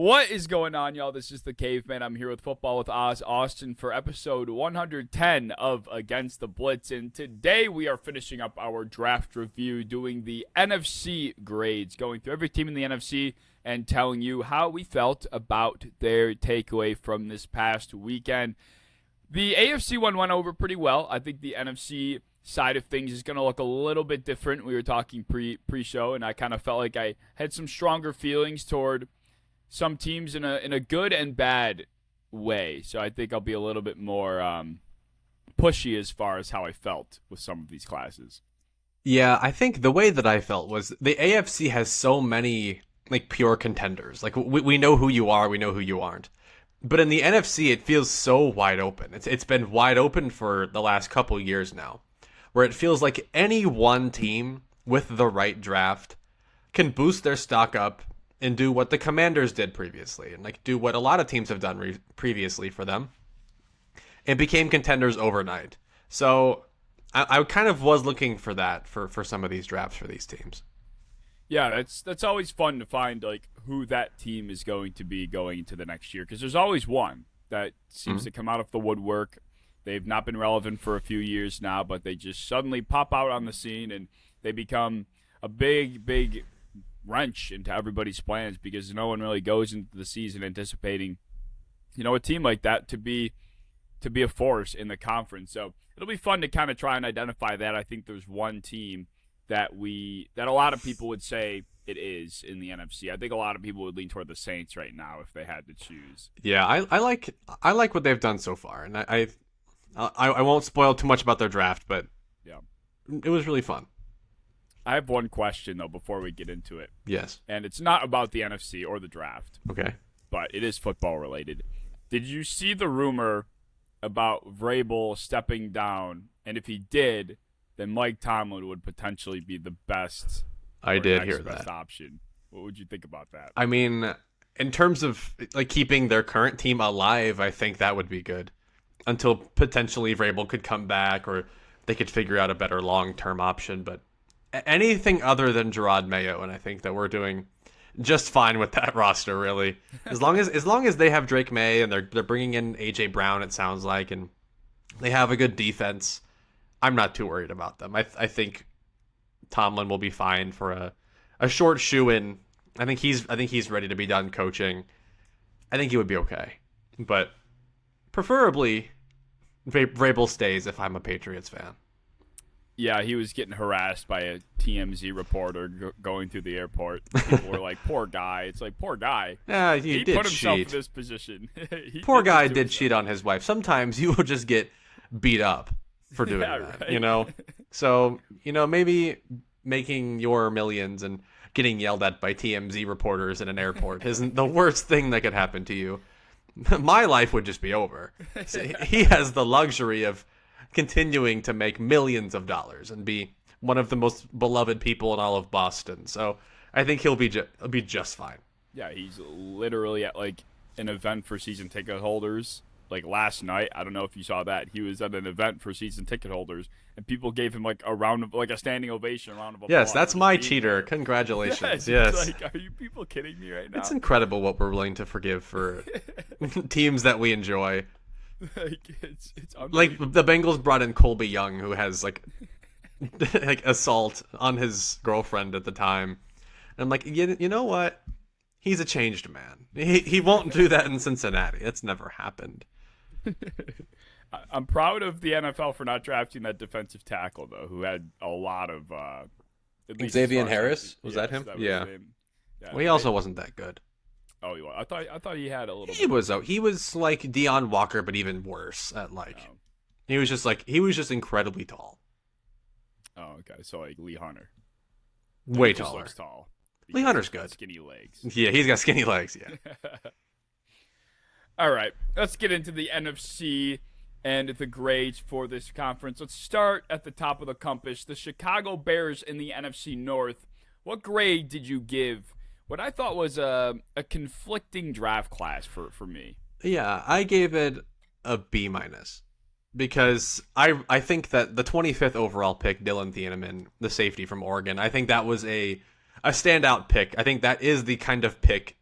What is going on, y'all? This is the Caveman. I'm here with Football with Oz Austin for episode 110 of Against the Blitz. And today we are finishing up our draft review, doing the NFC grades, going through every team in the NFC and telling you how we felt about their takeaway from this past weekend. The AFC one went over pretty well. I think the NFC side of things is going to look a little bit different. We were talking pre-show, and I kind of felt like I had some stronger feelings toward some teams in a good and bad way. So I think I'll be a little bit more pushy as far as how I felt with some of these classes. Yeah, I think the way that I felt was the AFC has so many pure contenders. We know who you are, we know who you aren't. But in the NFC, it feels so wide open. It's been wide open for the last couple years now, where it feels like any one team with the right draft can boost their stock up and do what the Commanders did previously, and do what a lot of teams have done previously for them, and became contenders overnight. So I kind of was looking for that for some of these drafts for these teams. Yeah, that's always fun to find who that team is going to be going into the next year, because there's always one that seems to come out of the woodwork. They've not been relevant for a few years now, but they just suddenly pop out on the scene and they become a big wrench into everybody's plans, because no one really goes into the season anticipating, a team like that to be a force in the conference. So it'll be fun to kind of try and identify that. I think there's one team that a lot of people would say it is in the NFC. I think a lot of people would lean toward the Saints right now if they had to choose. Yeah, I like what they've done so far, and I won't spoil too much about their draft, but yeah, it was really fun. I have one question, though, before we get into it. Yes. And it's not about the NFC or the draft. Okay. But it is football related. Did you see the rumor about Vrabel stepping down? And if he did, then Mike Tomlin would potentially be the best. I did hear best that option. What would you think about that? I mean, in terms of keeping their current team alive, I think that would be good until potentially Vrabel could come back or they could figure out a better long-term option. But anything other than Gerard Mayo, and I think that we're doing just fine with that roster, really. As long as they have Drake May and they're bringing in AJ Brown, it sounds like, and they have a good defense, I'm not too worried about them. I think Tomlin will be fine for a short shoe-in. I think he's ready to be done coaching. I think he would be okay, but preferably Vrabel stays if I'm a Patriots fan. Yeah, he was getting harassed by a TMZ reporter going through the airport. People were like, poor guy. It's like, poor guy. Yeah, he did put himself cheat. in this position. Poor guy did cheat on his wife. Sometimes you will just get beat up for doing that, right. So, maybe making your millions and getting yelled at by TMZ reporters in an airport isn't the worst thing that could happen to you. My life would just be over. So he has the luxury of continuing to make millions of dollars and be one of the most beloved people in all of Boston. So I think he'll be just fine. Yeah, he's literally at an event for season ticket holders. Last night, I don't know if you saw that. He was at an event for season ticket holders, and people gave him a round of a standing ovation, a round of applause. Yes, that's my cheater. Congratulations. Yes. Are you people kidding me right now? It's incredible what we're willing to forgive for teams that we enjoy. It's the Bengals brought in Colby Young, who has assault on his girlfriend at the time. And I'm you know what? He's a changed man. He won't do that in Cincinnati. That's never happened. I'm proud of the NFL for not drafting that defensive tackle, though, who had a lot of Xavier Harris? Was that him? Yeah. Well, he also wasn't that good. Oh, he was. I thought he had a little. He was like Deion Walker, but even worse at He was just incredibly tall. Oh, okay. So Lee Hunter. Way taller. taller. Looks tall. Lee Hunter's good. Skinny legs. Yeah, he's got skinny legs. Yeah. All right, let's get into the NFC and the grades for this conference. Let's start at the top of the compass. The Chicago Bears in the NFC North. What grade did you give what I thought was a conflicting draft class for me? Yeah, I gave it a B-, because I think that the 25th overall pick, Dylan Thieneman, the safety from Oregon, I think that was a standout pick. I think that is the kind of pick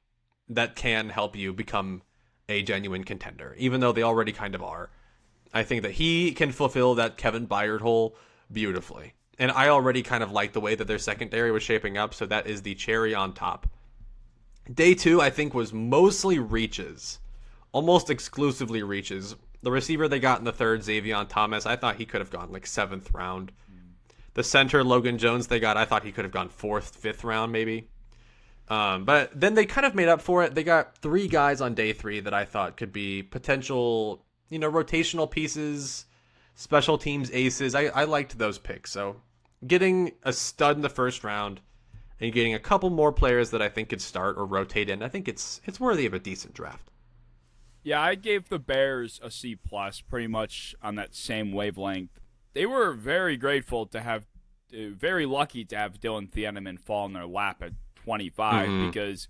that can help you become a genuine contender, even though they already kind of are. I think that he can fulfill that Kevin Byard hole beautifully. And I already kind of like the way that their secondary was shaping up, so that is the cherry on top. Day 2, I think, was mostly reaches. Almost exclusively reaches. The receiver they got in the 3rd, Xavier Thomas, I thought he could have gone like 7th round. The center, Logan Jones, they got, I thought he could have gone 4th, 5th round maybe. But then they kind of made up for it. They got 3 guys on day 3 that I thought could be potential, rotational pieces, special teams aces. I liked those picks. So getting a stud in the 1st round and getting a couple more players that I think could start or rotate in, I think it's worthy of a decent draft. Yeah, I gave the Bears a C+, pretty much on that same wavelength. They were very grateful to have, very lucky to have Dylan Thieneman fall in their lap at 25 because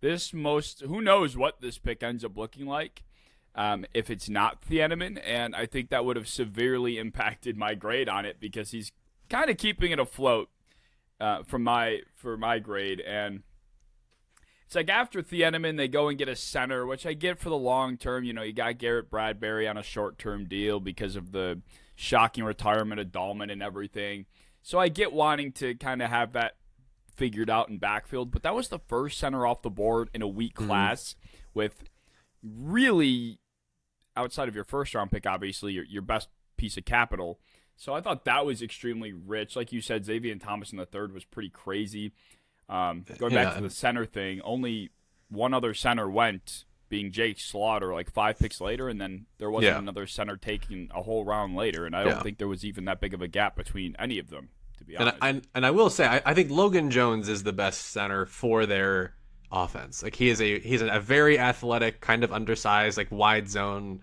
who knows what this pick ends up looking like if it's not Thieneman, and I think that would have severely impacted my grade on it because he's kind of keeping it afloat for my grade. And it's like after Thieneman, they go and get a center, which I get for the long term. You got Garrett Bradbury on a short-term deal because of the shocking retirement of Dahlman and everything. So I get wanting to kind of have that figured out in backfield, but that was the first center off the board in a weak class with really, outside of your 1st-round pick, obviously, your best piece of capital. So I thought that was extremely rich. Like you said, Xavier Thomas in the 3rd was pretty crazy. Going back to the center thing, only one other center went, being Jake Slaughter, like 5 picks later, and then there wasn't another center taking a whole round later, and I don't think there was even that big of a gap between any of them, to be honest. And I will say, I think Logan Jones is the best center for their offense. Like he's a very athletic, kind of undersized, like wide zone,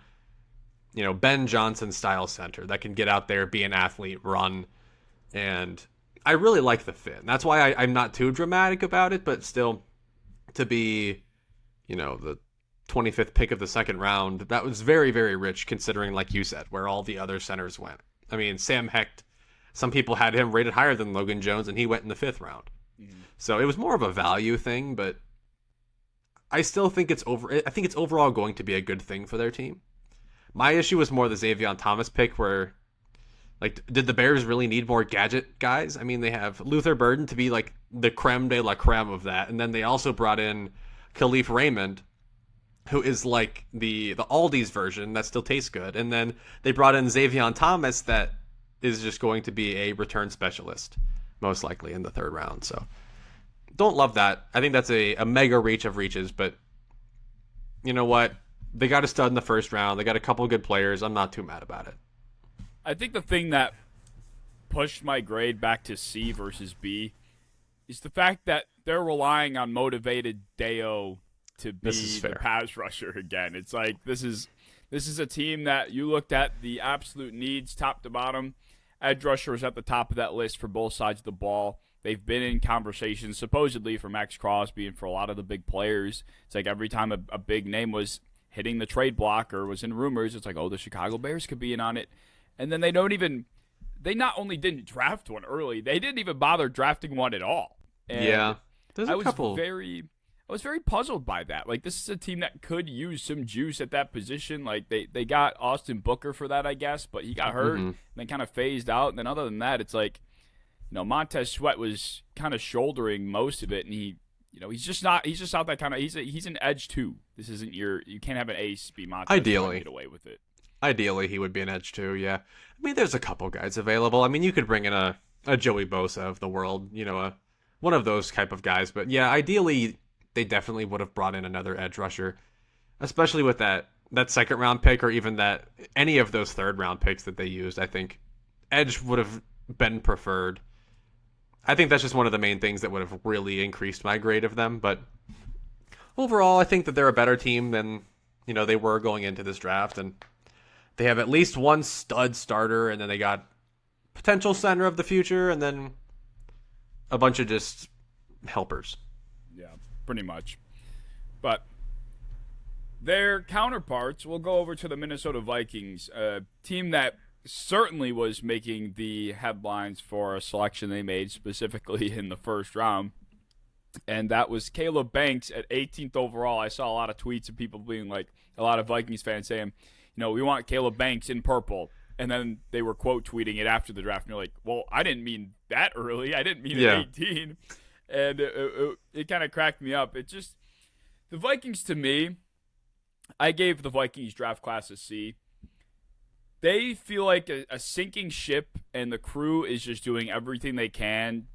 Ben Johnson style center that can get out there, be an athlete, run, and I really like the fit. And that's why I'm not too dramatic about it, but still, to be, the 25th pick of the 2nd round, that was very, very rich considering, like you said, where all the other centers went. I mean, Sam Hecht, some people had him rated higher than Logan Jones, and he went in the 5th round. So it was more of a value thing, but I still think I think it's overall going to be a good thing for their team. My issue was more the Xavier Thomas pick where, like, did the Bears really need more gadget guys? I mean, they have Luther Burden to be, like, the creme de la creme of that. And then they also brought in Khalif Raymond, who is, like, the Aldi's version that still tastes good. And then they brought in Xavier Thomas that is just going to be a return specialist, most likely, in the 3rd round. So don't love that. I think that's a mega reach of reaches. But you know what? They got a stud in the 1st round. They got a couple of good players. I'm not too mad about it. I think the thing that pushed my grade back to C versus B is the fact that they're relying on motivated Deo to be the pass rusher again. It's like this is a team that you looked at the absolute needs top to bottom. Edge rusher was at the top of that list for both sides of the ball. They've been in conversations supposedly for Max Crosby and for a lot of the big players. It's like every time a big name was hitting the trade block or was in rumors, it's like, oh, the Chicago Bears could be in on it. And then they not only didn't draft one early, they didn't even bother drafting one at all. And there's a couple. I was very puzzled by that. Like, this is a team that could use some juice at that position. Like, they got Austin Booker for that, I guess, but he got hurt and then kind of phased out. And then other than that, it's like, Montez Sweat was kind of shouldering most of it, and he's just not that kind of, he's an edge too. This isn't you can't have an ace be Montez Sweat and get away with it. Ideally, he would be an edge too, yeah. I mean, there's a couple guys available. I mean, you could bring in a Joey Bosa of the world, one of those type of guys. But yeah, ideally, they definitely would have brought in another edge rusher, especially with that 2nd round pick or even any of those 3rd round picks that they used. I think edge would have been preferred. I think that's just one of the main things that would have really increased my grade of them. But overall, I think that they're a better team than they were going into this draft, and they have at least one stud starter, and then they got potential center of the future, and then a bunch of just helpers. Yeah, pretty much. But their counterparts will go over to the Minnesota Vikings, a team that certainly was making the headlines for a selection they made specifically in the 1st round. and that was Caleb Banks at 18th overall. I saw a lot of tweets of people being like, a lot of Vikings fans saying, we want Caleb Banks in purple. And then they were quote tweeting it after the draft. And you're like, well, I didn't mean that early. I didn't mean at 18. And it kind of cracked me up. It just, the Vikings to me, I gave the Vikings draft class a C. They feel like a sinking ship, and the crew is just doing everything they can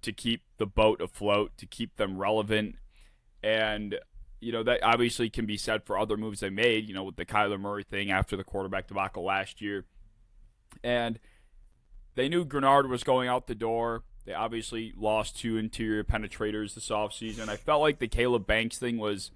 to keep the boat afloat, to keep them relevant. And, that obviously can be said for other moves they made, with the Kyler Murray thing after the quarterback debacle last year. And they knew Grenard was going out the door. They obviously lost 2 interior penetrators this offseason. I felt like the Caleb Banks thing was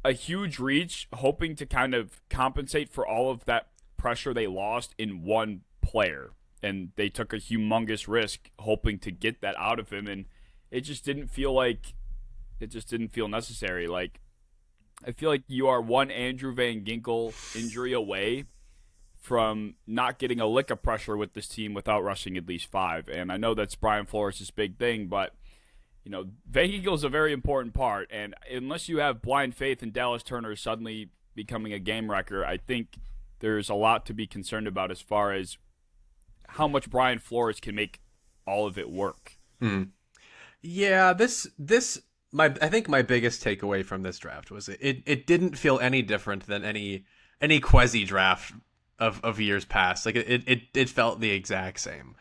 a huge reach, hoping to kind of compensate for all of that pressure they lost in one player. And they took a humongous risk hoping to get that out of him. And it just didn't feel necessary. Like, I feel like you are one Andrew Van Ginkel injury away from not getting a lick of pressure with this team without rushing at least 5. And I know that's Brian Flores' big thing, but, Van Ginkel is a very important part. And unless you have blind faith in Dallas Turner suddenly becoming a game wrecker, I think there's a lot to be concerned about as far as how much Brian Flores can make all of it work. Yeah, I think my biggest takeaway from this draft was it didn't feel any different than any Quezzy draft of years past. Like it felt the exact same.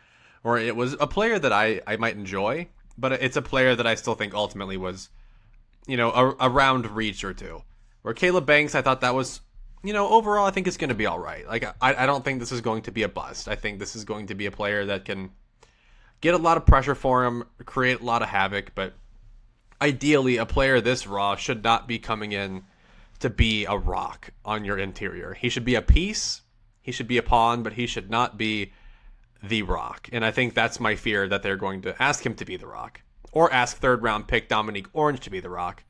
Or it was a player that I might enjoy, but it's a player that I still think ultimately was, a round reach or two. Where Caleb Banks, I thought that was, overall I think it's going to be all right. Like I don't think this is going to be a bust. I think this is going to be a player that can get a lot of pressure for him, create a lot of havoc, but ideally a player this raw should not be coming in to be a rock on your interior. He should be a piece, he should be a pawn, but he should not be the rock. And I think that's my fear, that they're going to ask him to be the rock, or ask 3rd round pick Dominique Orange to be the rock.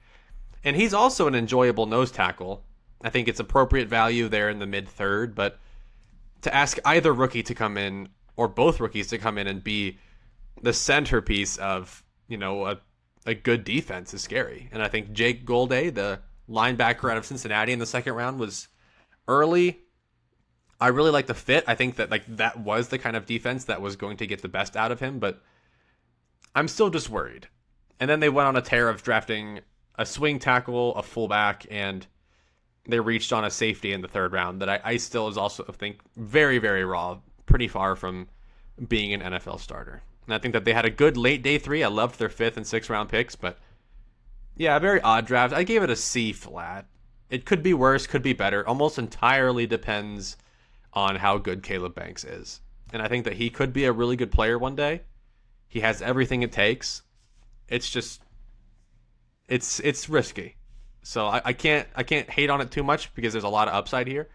And he's also an enjoyable nose tackle. I think it's appropriate value there in the mid-3rd, but to ask either rookie to come in, or both rookies to come in and be the centerpiece of, a good defense is scary. And I think Jake Golday, the linebacker out of Cincinnati in the 2nd round, was early. I really like the fit. I think that that was the kind of defense that was going to get the best out of him, but I'm still just worried. And then they went on a tear of drafting a swing tackle, a fullback, and they reached on a safety in the 3rd round that I still is also, I think, very, very raw, pretty far from being an NFL starter. And I think that they had a good late day 3. I loved their 5th and 6th round picks, but yeah, a very odd draft. I gave it a C flat. It could be worse, could be better. Almost entirely depends on how good Caleb Banks is. And I think that he could be a really good player one day. He has everything it takes. It's just, it's risky. So I can't hate on it too much because there's a lot of upside here.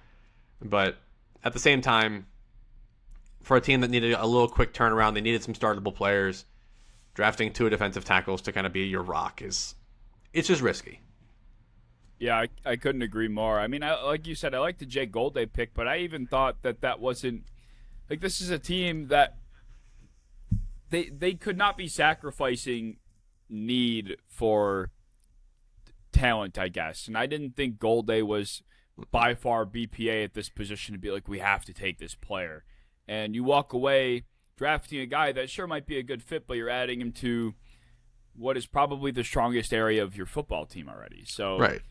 But at the same time, for a team that needed a little quick turnaround, they needed some startable players. Drafting 2 defensive tackles to kind of be your rock it's just risky. Yeah, I couldn't agree more. I mean, like you said, I like the Jake Golday pick, but I even thought that wasn't – like, this is a team that they could not be sacrificing need for talent, I guess. And I didn't think Golday was by far BPA at this position to be like, we have to take this player. And you walk away drafting a guy that sure might be a good fit, but you're adding him to what is probably the strongest area of your football team already. So right.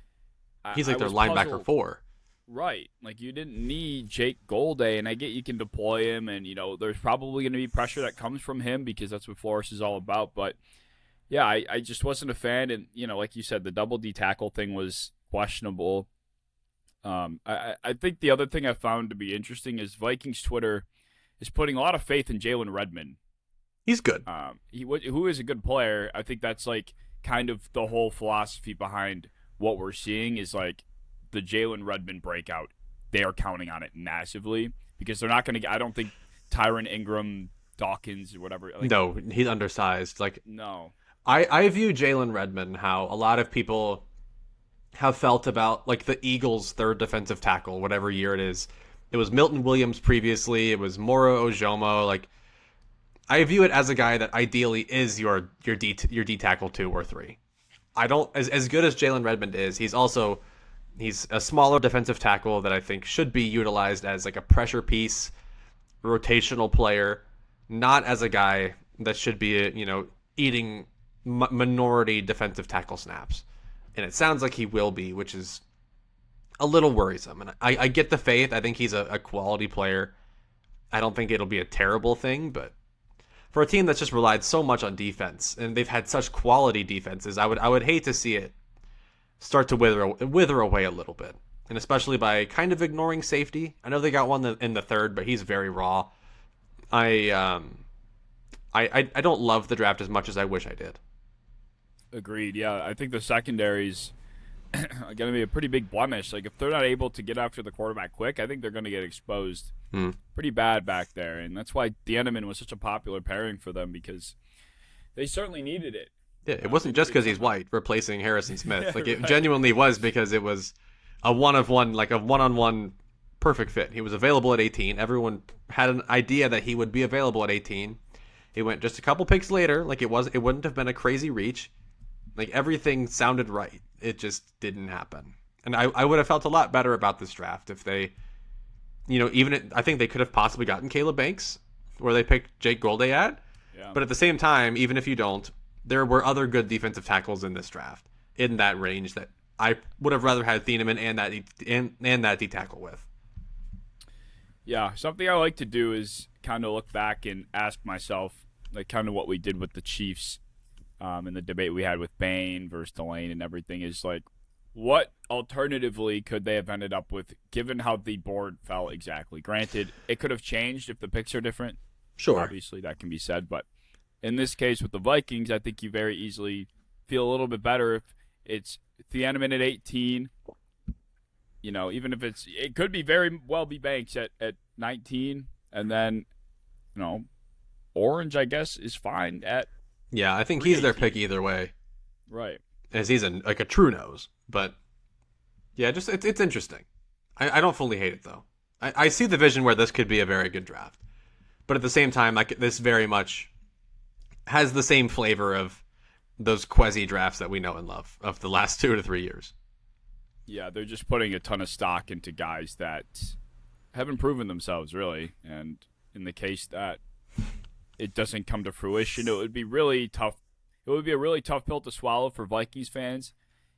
He's like their linebacker 4. Right. Like, you didn't need Jake Golday, and I get you can deploy him, and, there's probably going to be pressure that comes from him because that's what Flores is all about. But, yeah, I just wasn't a fan. And, like you said, the double D tackle thing was questionable. I think the other thing I found to be interesting is Vikings Twitter is putting a lot of faith in Jalen Redmond. He's good. Who is a good player. I think that's, like, kind of the whole philosophy behind what we're seeing is like the Jalen Redmond breakout. They are counting on it massively because they're not going to. I don't think Tyron Ingram, Dawkins, or whatever. Like, no, he's undersized. Like no, I view Jalen Redmond how a lot of people have felt about like the Eagles' 3rd defensive tackle, whatever year it is. It was Milton Williams previously. It was Moro Ojomo. Like I view it as a guy that ideally is your D tackle 2 or 3. I don't as good as Jalen Redmond is. He's a smaller defensive tackle that I think should be utilized as like a pressure piece, rotational player, not as a guy that should be eating minority defensive tackle snaps. And it sounds like he will be, which is a little worrisome. And I get the faith. I think he's a quality player. I don't think it'll be a terrible thing, but for a team that's just relied so much on defense and they've had such quality defenses, I would hate to see it start to wither away a little bit, and especially by kind of ignoring safety. I know they got one in the third, but he's very raw. I don't love the draft as much as I wish I did. Agreed. Yeah, I think the secondary's going to be a pretty big blemish. Like, if they're not able to get after the quarterback quick, I think they're going to get exposed pretty bad back there. And that's why Deaneman was such a popular pairing for them, because they certainly needed it. Yeah, it wasn't just because he's white, replacing Harrison Smith. Yeah, like, it right. genuinely was because it was a one-of-one, like a one-on-one perfect fit. He was available at 18. Everyone had an idea that he would be available at 18. He went just a couple picks later. Like, it wouldn't have been a crazy reach. Like, everything sounded right. It just didn't happen. And I would have felt a lot better about this draft if they, I think they could have possibly gotten Caleb Banks, where they picked Jake Goldayat. Yeah. But at the same time, even if you don't, there were other good defensive tackles in this draft in that range that I would have rather had Thieneman and that D tackle with. Yeah, something I like to do is kind of look back and ask myself, like, kind of what we did with the Chiefs in the debate we had with Bain versus Delane and everything, is like, what alternatively could they have ended up with given how the board fell exactly? Granted, it could have changed if the picks are different. Sure. Obviously, that can be said. But in this case with the Vikings, I think you very easily feel a little bit better if it's Thieneman at 18. Even if it could be very well be Banks at 19. And then, Orange, I guess, is fine at. Yeah, I think he's their pick either way. Right. As he's a true nose. But, yeah, just it's interesting. I don't fully hate it, though. I see the vision where this could be a very good draft. But at the same time, this very much has the same flavor of those quasi drafts that we know and love of the last 2 to 3 years. Yeah, they're just putting a ton of stock into guys that haven't proven themselves, really. And in the case that it doesn't come to fruition, it would be really tough. It would be a really tough pill to swallow for Vikings fans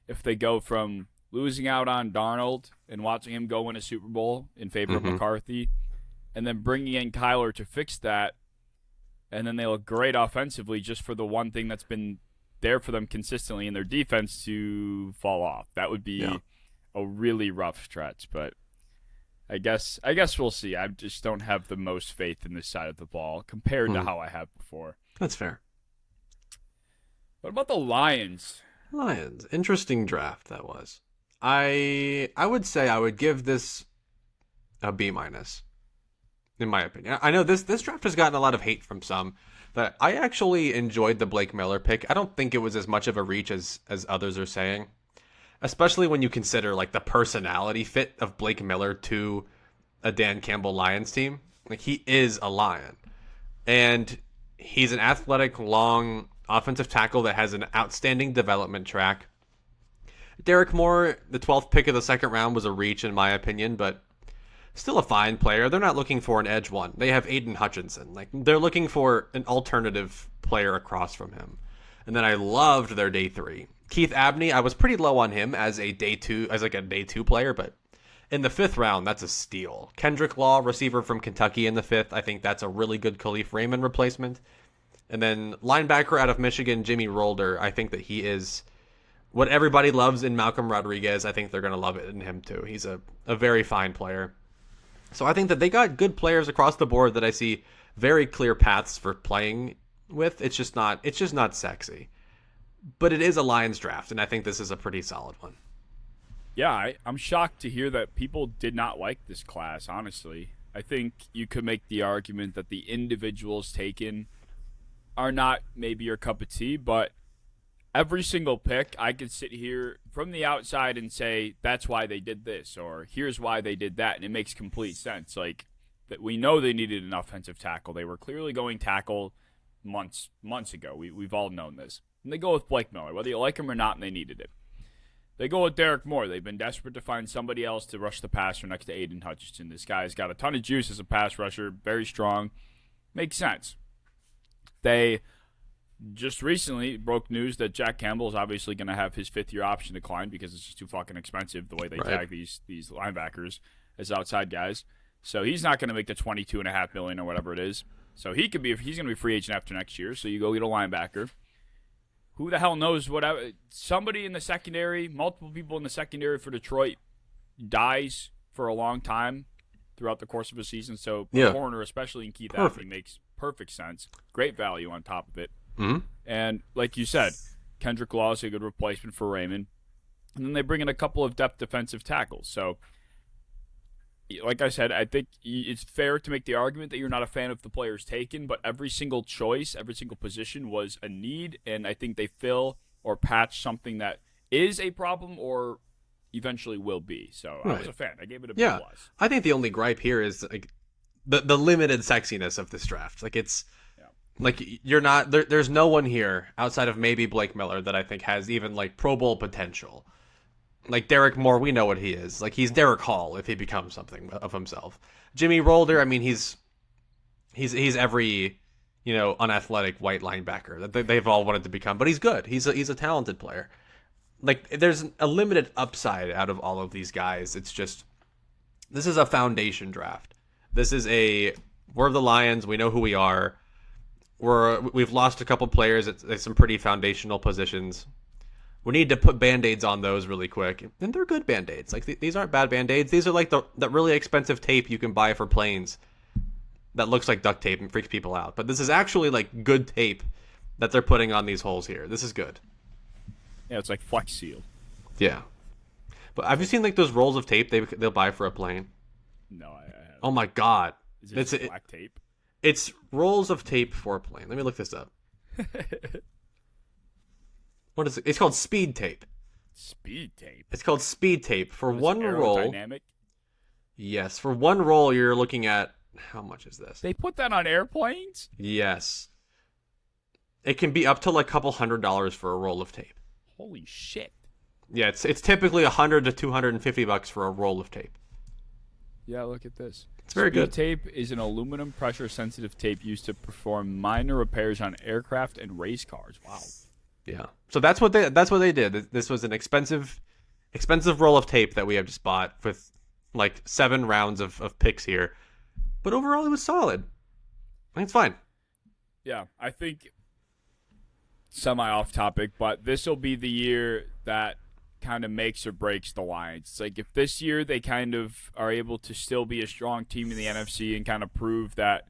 if they go from losing out on Darnold and watching him go win a Super Bowl in favor of McCarthy, and then bringing in Kyler to fix that, and then they look great offensively just for the one thing that's been there for them consistently in their defense to fall off. That would be a really rough stretch, but I guess we'll see. I just don't have the most faith in this side of the ball compared to how I have before. That's fair. What about the Lions? Lions. Interesting draft that was. I would say I would give this a B-, in my opinion. I know this draft has gotten a lot of hate from some, but I actually enjoyed the Blake Miller pick. I don't think it was as much of a reach as others are saying, especially when you consider like the personality fit of Blake Miller to a Dan Campbell Lions team. Like, he is a Lion, and he's an athletic, long offensive tackle that has an outstanding development track. Derek Moore, the 12th pick of the second round, was a reach in my opinion, but still a fine player. They're not looking for an edge one. They have Aiden Hutchinson. Like, they're looking for an alternative player across from him. And then I loved their day 3. Keith Abney, I was pretty low on him as a day 2 player, but in the 5th round, that's a steal. Kendrick Law, receiver from Kentucky in the 5th. I think that's a really good Khalif Raymond replacement. And then linebacker out of Michigan, Jimmy Rolder. I think that he is what everybody loves in Malcolm Rodriguez. I think they're going to love it in him too. He's a very fine player. So I think that they got good players across the board that I see very clear paths for playing with. It's just not sexy. But it is a Lions draft, and I think this is a pretty solid one. Yeah, I'm shocked to hear that people did not like this class, honestly. I think you could make the argument that the individuals taken are not maybe your cup of tea, but every single pick, I could sit here from the outside and say, that's why they did this, or here's why they did that, and it makes complete sense. Like, that we know they needed an offensive tackle. They were clearly going tackle. months ago. We've all known this. And they go with Blake Miller, whether you like him or not, and they needed it. They go with Derek Moore. They've been desperate to find somebody else to rush the passer next to Aiden Hutchinson. This guy's got a ton of juice as a pass rusher, very strong. Makes sense. They just recently broke news that Jack Campbell is obviously going to have his fifth-year option decline because it's just too fucking expensive the way they tag these linebackers as outside guys. So he's not going to make the $22.5 million or whatever it is. So he's going to be free agent after next year. So you go get a linebacker. Who the hell knows what? Somebody in the secondary, multiple people in the secondary for Detroit dies for a long time throughout the course of a season. So a corner, especially in Keith Abbey, makes perfect sense. Great value on top of it. Mm-hmm. And like you said, Kendrick Law is a good replacement for Raymond. And then they bring in a couple of depth defensive tackles. So, like I said, I think it's fair to make the argument that you're not a fan of the players taken, but every single choice, every single position was a need, and I think they fill or patch something that is a problem or eventually will be. So I was a fan. I gave it a B+. I think the only gripe here is like the limited sexiness of this draft. Like it's like you're not there's no one here outside of maybe Blake Miller that I think has even like Pro Bowl potential. Like Derek Moore, we know what he is. Like he's Derek Hall if he becomes something of himself. Jimmy Rolder, I mean, he's every unathletic white linebacker that they've all wanted to become, but he's good. He's a talented player. Like there's a limited upside out of all of these guys. It's just this is a foundation draft. This is we're the Lions. We know who we are. We've lost a couple players at some pretty foundational positions. We need to put Band-Aids on those really quick. And they're good Band-Aids. Like, these aren't bad Band-Aids. These are like that really expensive tape you can buy for planes that looks like duct tape and freaks people out. But this is actually, like, good tape that they're putting on these holes here. This is good. Yeah, it's like Flex Seal. Yeah. But have you seen, like, those rolls of tape they'll buy for a plane? No, I haven't. Oh, my God. Is it black tape? It's rolls of tape for a plane. Let me look this up. What is it? It's called speed tape. Speed tape? It's called speed tape. For one roll. Aerodynamic? Yes. For one roll, you're looking at, how much is this? They put that on airplanes? Yes. It can be up to like a couple $100 for a roll of tape. Holy shit. Yeah, it's typically $100 to $250 for a roll of tape. Yeah, look at this. It's very good. Speed tape is an aluminum pressure-sensitive tape used to perform minor repairs on aircraft and race cars. Wow. Yeah. So that's what they did. This was an expensive roll of tape that we have just bought with like 7 rounds of picks here. But overall it was solid. I think it's fine. Yeah, I think semi off topic, but this will be the year that kind of makes or breaks the Lions. It's like if this year they kind of are able to still be a strong team in the NFC and kind of prove that,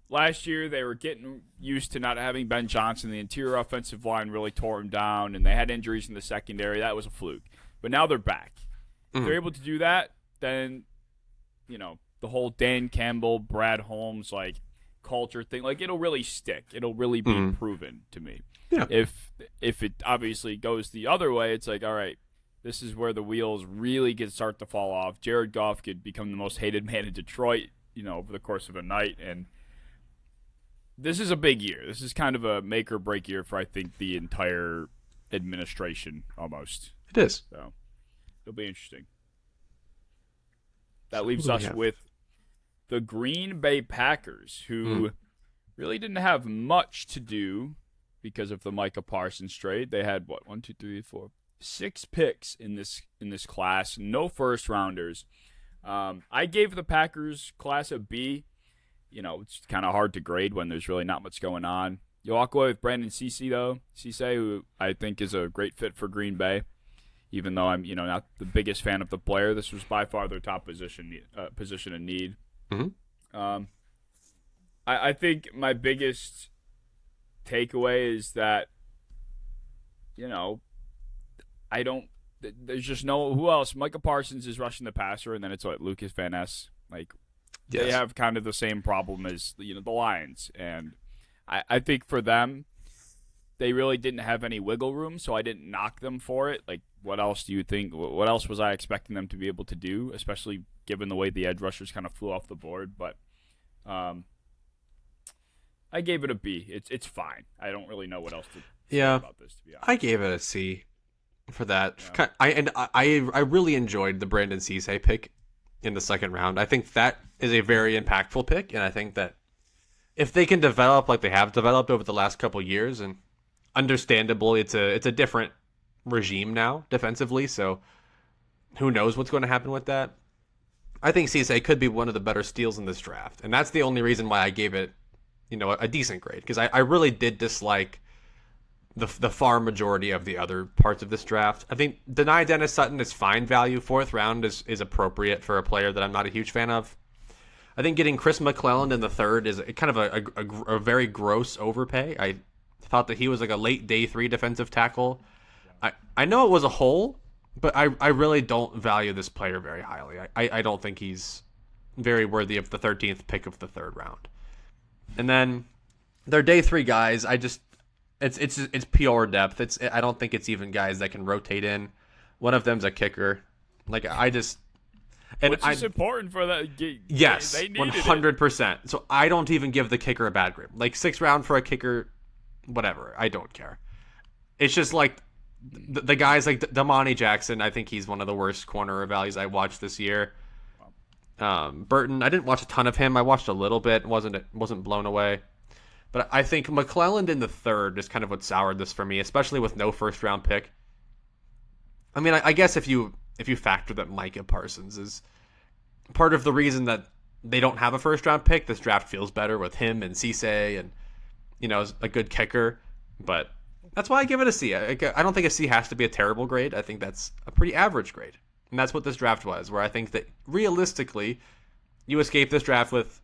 last year they were getting used to not having Ben Johnson. The interior offensive line really tore him down, and they had injuries in the secondary. That was a fluke. But now they're back. If they're able to do that, then, the whole Dan Campbell, Brad Holmes, like, culture thing, like, it'll really stick. It'll really be proven to me. Yeah. If it obviously goes the other way, it's like, all right, this is where the wheels really start to fall off. Jared Goff could become the most hated man in Detroit, over the course of a night. And this is a big year. This is kind of a make or break year for, I think, the entire administration almost. It is. So it'll be interesting. That leaves us with the Green Bay Packers, who really didn't have much to do because of the Micah Parsons trade. They had, 6 picks in this class, no first rounders. I gave the Packers class a B. It's kind of hard to grade when there's really not much going on. You walk away with Brandon Cisse, who I think is a great fit for Green Bay. Even though I'm, not the biggest fan of the player, this was by far their top position in need. Mm-hmm. I think my biggest takeaway is that, there's just no who else. Micah Parsons is rushing the passer, and then it's Lucas Van Ness. Like, they have kind of the same problem as the Lions, and I think for them, they really didn't have any wiggle room, so I didn't knock them for it. Like, what else do you think? What else was I expecting them to be able to do, especially given the way the edge rushers kind of flew off the board? But I gave it a B. It's fine. I don't really know what else to say about this, to be honest. I gave it a C for that. Yeah. I really enjoyed the Brandon Cisse pick in the second round. I think that is a very impactful pick, and I think that if they can develop like they have developed over the last couple years, and understandably, it's a different regime now defensively, so who knows what's going to happen with that. I think Cisse could be one of the better steals in this draft, and that's the only reason why I gave it, a decent grade, because I really did dislike the far majority of the other parts of this draft. I think Deni Dennis Sutton is fine value. Fourth round is appropriate for a player that I'm not a huge fan of. I think getting Chris McClelland in the third is kind of a very gross overpay. I thought that he was like a late day 3 defensive tackle. I know it was a hole, but I really don't value this player very highly. I don't think he's very worthy of the 13th pick of the third round. And then their day 3 guys, it's pure depth. I don't think it's even guys that can rotate in. One of them's a kicker. Which is important for that. Yes, they 100%. So I don't even give the kicker a bad grade. Like 6th round for a kicker, whatever. I don't care. It's just like the guys like Damani Jackson. I think he's one of the worst corner values I watched this year. Burton, I didn't watch a ton of him. I watched a little bit. wasn't blown away. But I think McClelland in the third is kind of what soured this for me, especially with no first round pick. I mean, I guess if you factor that Micah Parsons is part of the reason that they don't have a first round pick, this draft feels better with him and Cisse and a good kicker. But that's why I give it a C. I don't think a C has to be a terrible grade. I think that's a pretty average grade, and that's what this draft was. Where I think that realistically, you escape this draft with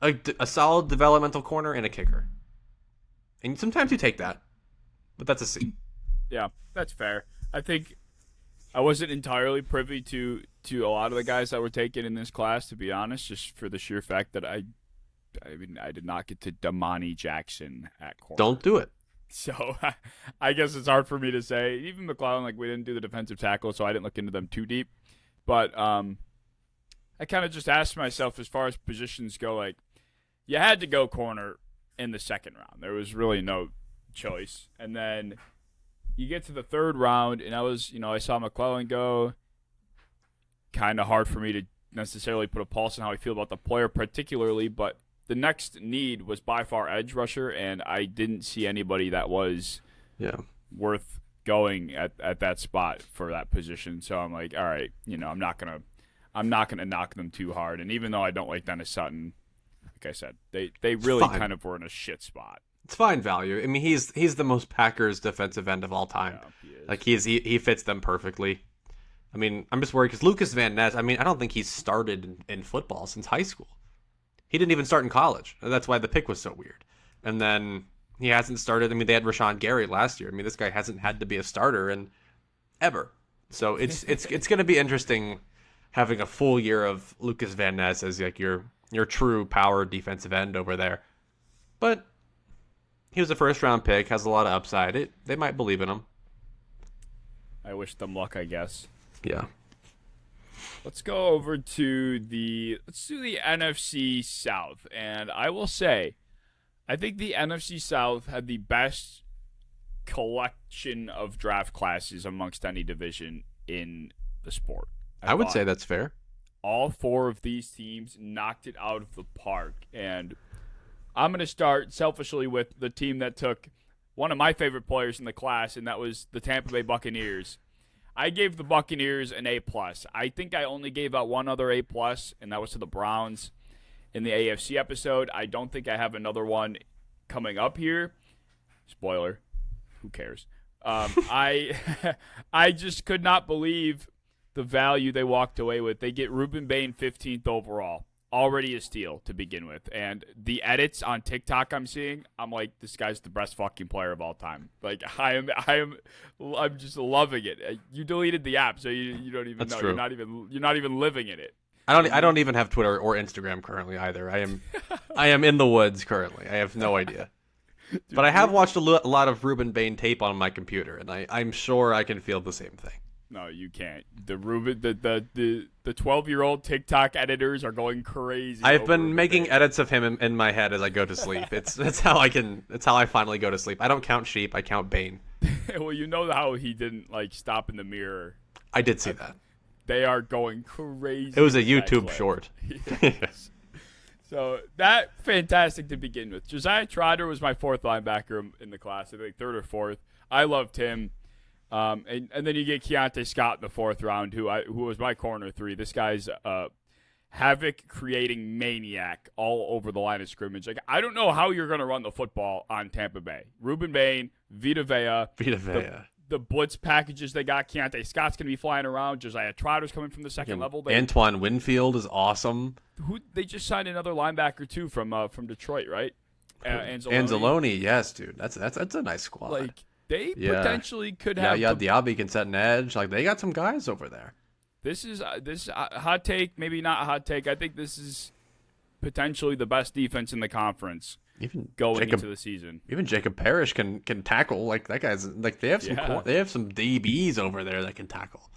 a solid developmental corner and a kicker. And sometimes you take that, but that's a C. Yeah, that's fair. I think I wasn't entirely privy to a lot of the guys that were taken in this class, to be honest, just for the sheer fact that I did not get to Damani Jackson at corner. Don't do it. So I guess it's hard for me to say. Even McClellan, we didn't do the defensive tackle, so I didn't look into them too deep. But I kind of just asked myself, as far as positions go, you had to go corner in the second round. There was really no choice. And then you get to the third round, and I saw McClellan go. Kind of hard for me to necessarily put a pulse on how I feel about the player particularly, but the next need was by far edge rusher, and I didn't see anybody that was worth going at that spot for that position. So I'm like, all right, I'm not gonna knock them too hard. And even though I don't like Dennis Sutton, like I said, they really kind of were in a shit spot. It's fine value. I mean, he's the most Packers defensive end of all time. Yeah, he is. He fits them perfectly. I mean, I'm just worried because Lucas Van Ness, I don't think he's started in football since high school. He didn't even start in college. That's why the pick was so weird. And then he hasn't started. I mean, they had Rashawn Gary last year. I mean, this guy hasn't had to be a starter in ever. So it's going to be interesting having a full year of Lucas Van Ness as your true power defensive end over there. But he was a first round pick, has a lot of upside. They might believe in him. I wish them luck, I guess. Yeah. Let's go over to the NFC South, and I will say, I think the NFC South had the best collection of draft classes amongst any division in the sport. I would say that's fair. All 4 of these teams knocked it out of the park, and I'm going to start selfishly with the team that took one of my favorite players in the class, and that was the Tampa Bay Buccaneers. I gave the Buccaneers an A+. I think I only gave out one other A+, and that was to the Browns in the AFC episode. I don't think I have another one coming up here. Spoiler. Who cares? I just could not believe the value they walked away with. They get Ruben Bain 15th overall. Already a steal to begin with. And the edits on TikTok I'm seeing, I'm like, this guy's the best fucking player of all time. I'm just loving it. You deleted the app, so you don't even That's know. True. You're not even living in it. I don't even have Twitter or Instagram currently either. I am in the woods currently. I have no idea. Dude, but I have watched a lot of Ruben Bain tape on my computer, and I'm sure I can feel the same thing. No, you can't. The 12-year-old TikTok editors are going crazy. I've been making edits of him in my head as I go to sleep. That's how I finally go to sleep. I don't count sheep. I count Bane. Well, you know how he didn't stop in the mirror. I did see that. They are going crazy. It was a YouTube short. Yes. So that fantastic to begin with. Josiah Trotter was my fourth linebacker in the class. I think third or fourth. I loved him. And then you get Keontae Scott in the fourth round, who was my corner 3. This guy's havoc creating maniac all over the line of scrimmage. I don't know how you're going to run the football on Tampa Bay. Ruben Bain, Vita Vea. The blitz packages they got. Keontae Scott's going to be flying around. Josiah Trotter's coming from the second level. Antoine Winfield is awesome. They just signed another linebacker too from Detroit, right? Anzalone, yes, dude. That's a nice squad. They potentially could have. Yeah, Diaby can set an edge. They got some guys over there. This is a hot take, maybe not a hot take. I think this is potentially the best defense in the conference. Even going into the season, even Jacob Parrish can tackle. That guy's they have some DBs over there that can tackle.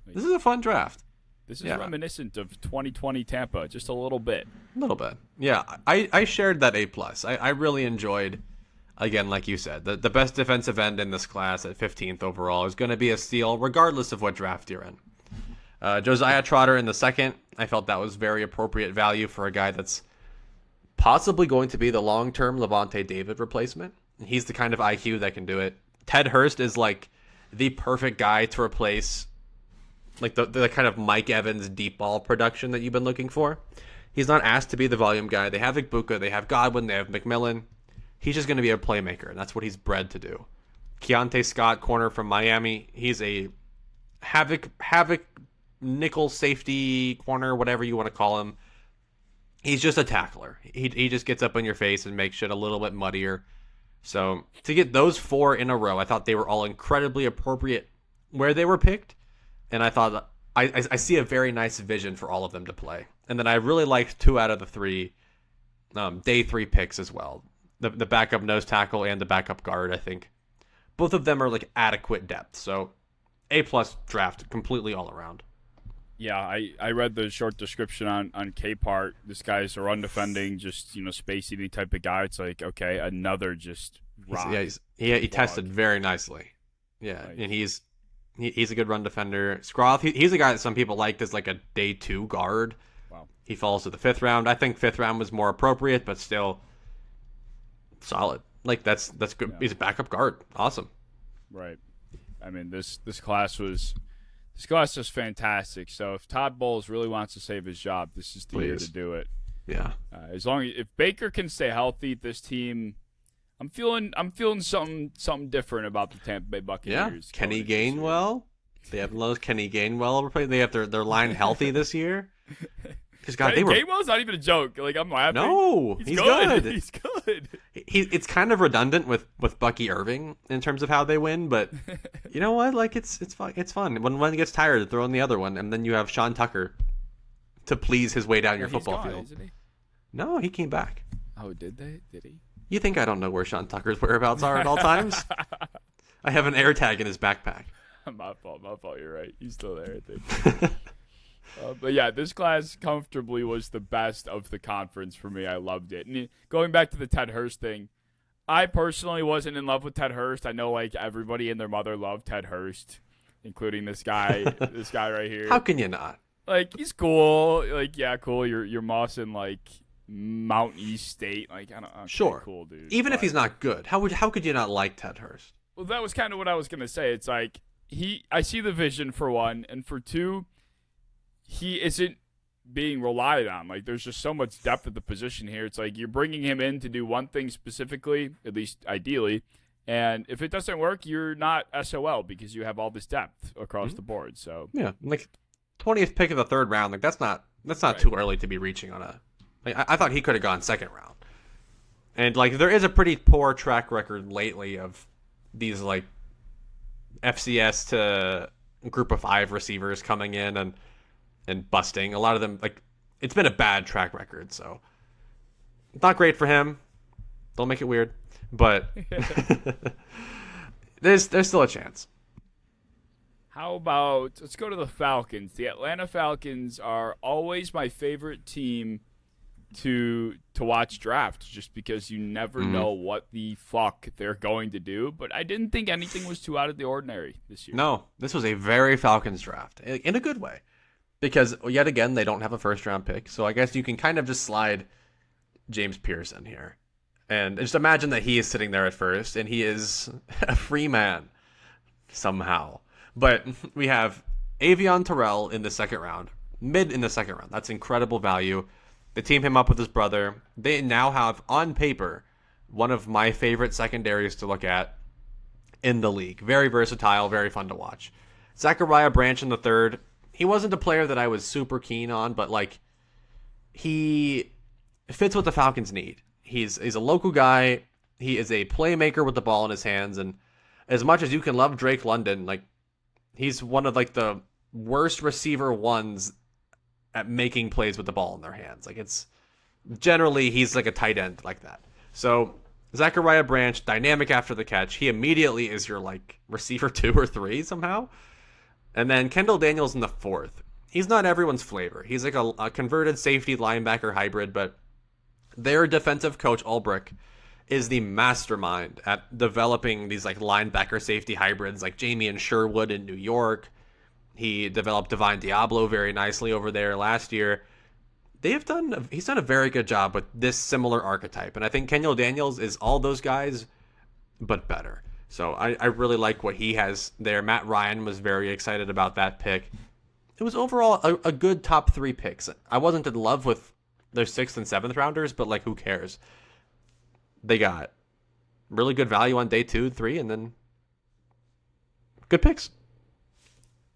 This is a fun draft. This is reminiscent of 2020 Tampa, just a little bit. A little bit, yeah. I shared that A+. I really enjoyed. Again, like you said, the best defensive end in this class at 15th overall is going to be a steal, regardless of what draft you're in. Josiah Trotter in the second, I felt that was very appropriate value for a guy that's possibly going to be the long-term Levante David replacement. He's the kind of IQ that can do it. Ted Hurst is the perfect guy to replace the kind of Mike Evans deep ball production that you've been looking for. He's not asked to be the volume guy. They have Igbuka, they have Godwin, they have McMillan. He's just going to be a playmaker, and that's what he's bred to do. Keontae Scott, corner from Miami. He's a havoc nickel safety corner, whatever you want to call him. He's just a tackler. He just gets up in your face and makes shit a little bit muddier. So to get those 4 in a row, I thought they were all incredibly appropriate where they were picked, and I thought I see a very nice vision for all of them to play. And then I really liked 2 out of the 3 day 3 picks as well. The backup nose tackle and the backup guard, I think. Both of them are adequate depth. So A+ draft completely all around. Yeah, I read the short description on K-Part. This guy's a run defending, just space eating type of guy. It's okay, another just rock. He tested very nicely. Yeah, and he's a good run defender. Scroth, he's a guy that some people liked as a day 2 guard. Wow. He falls to the 5th round. I think 5th round was more appropriate, but still solid. That's good. Yeah. He's a backup guard. Awesome. Right. I mean, this class was fantastic. So if Todd Bowles really wants to save his job, this is the year to do it. Yeah. As long as if Baker can stay healthy, this team, I'm feeling something different about the Tampa Bay Buccaneers. Yeah. Kenny Gainwell. They have lost Kenny Gainwell. They have their line healthy this year. Because Gainwell's not even a joke. I'm laughing. No, he's good. He's good. It's kind of redundant with Bucky Irving in terms of how they win, but you know what? It's fun. It's fun when one gets tired, throw in the other one, and then you have Sean Tucker to please his way down your football field. Isn't he? No, he came back. Oh, did they? Did he? You think I don't know where Sean Tucker's whereabouts are at all times? I have an air tag in his backpack. My fault. You're right. He's still there, I think. But yeah, this class comfortably was the best of the conference for me. I loved it. And going back to the Ted Hurst thing, I personally wasn't in love with Ted Hurst. I know everybody and their mother loved Ted Hurst, including this guy right here. How can you not? He's cool. Cool. You're mossing Mount East State. I don't know. Sure. Cool, dude. Even if he's not good, how could you not like Ted Hurst? Well, that was kind of what I was gonna say. It's I see the vision for one, and for two, he isn't being relied on. There's just so much depth at the position here. It's you're bringing him in to do one thing specifically, at least ideally, and if it doesn't work, you're not SOL because you have all this depth across the board. So yeah, 20th pick of the 3rd round, that's not right. Too early to be reaching on a. I thought he could have gone 2nd round, and there is a pretty poor track record lately of these FCS to group of 5 receivers coming in and busting. A lot of them, it's been a bad track record, so not great for him. Don't make it weird, but there's still a chance. How about let's go to the Falcons. The Atlanta Falcons are always my favorite team to watch draft, just because you never know what the fuck they're going to do. But I didn't think anything was too out of the ordinary this year. No, this was a very Falcons draft in a good way, because yet again they don't have a first round pick, so I guess you can kind of just slide James Pearson here, and just imagine that he is sitting there at first, and he is a free man somehow. But we have Avion Terrell in the second round, mid in the second round. That's incredible value. They team him up with his brother. They now have, on paper, one of my favorite secondaries to look at in the league. Very versatile, very fun to watch. Zachariah Branch in the third. He wasn't a player that I was super keen on, but like he fits what the Falcons need. He's a local guy. He is a playmaker with the ball in his hands, and as much as you can love Drake London, like he's one of like the worst receiver ones at making plays with the ball in their hands. Like it's generally he's like a tight end like that. So Zachariah Branch, dynamic after the catch. He immediately is your like receiver 2 or 3 somehow. And then Kendall Daniels in the fourth. He's not everyone's flavor. He's like a converted safety linebacker hybrid, but their defensive coach Ulbrich is the mastermind at developing these like linebacker safety hybrids, like Jamie and Sherwood in New York. He developed Divine Diablo very nicely over there last year. He's done a very good job with this similar archetype, and I think Kendall Daniels is all those guys, but better. So I really like what he has there. Matt Ryan was very excited about that pick. It was overall a good top 3 picks. I wasn't in love with their 6th and 7th rounders, but like who cares? They got really good value on day 2, 3, and then good picks.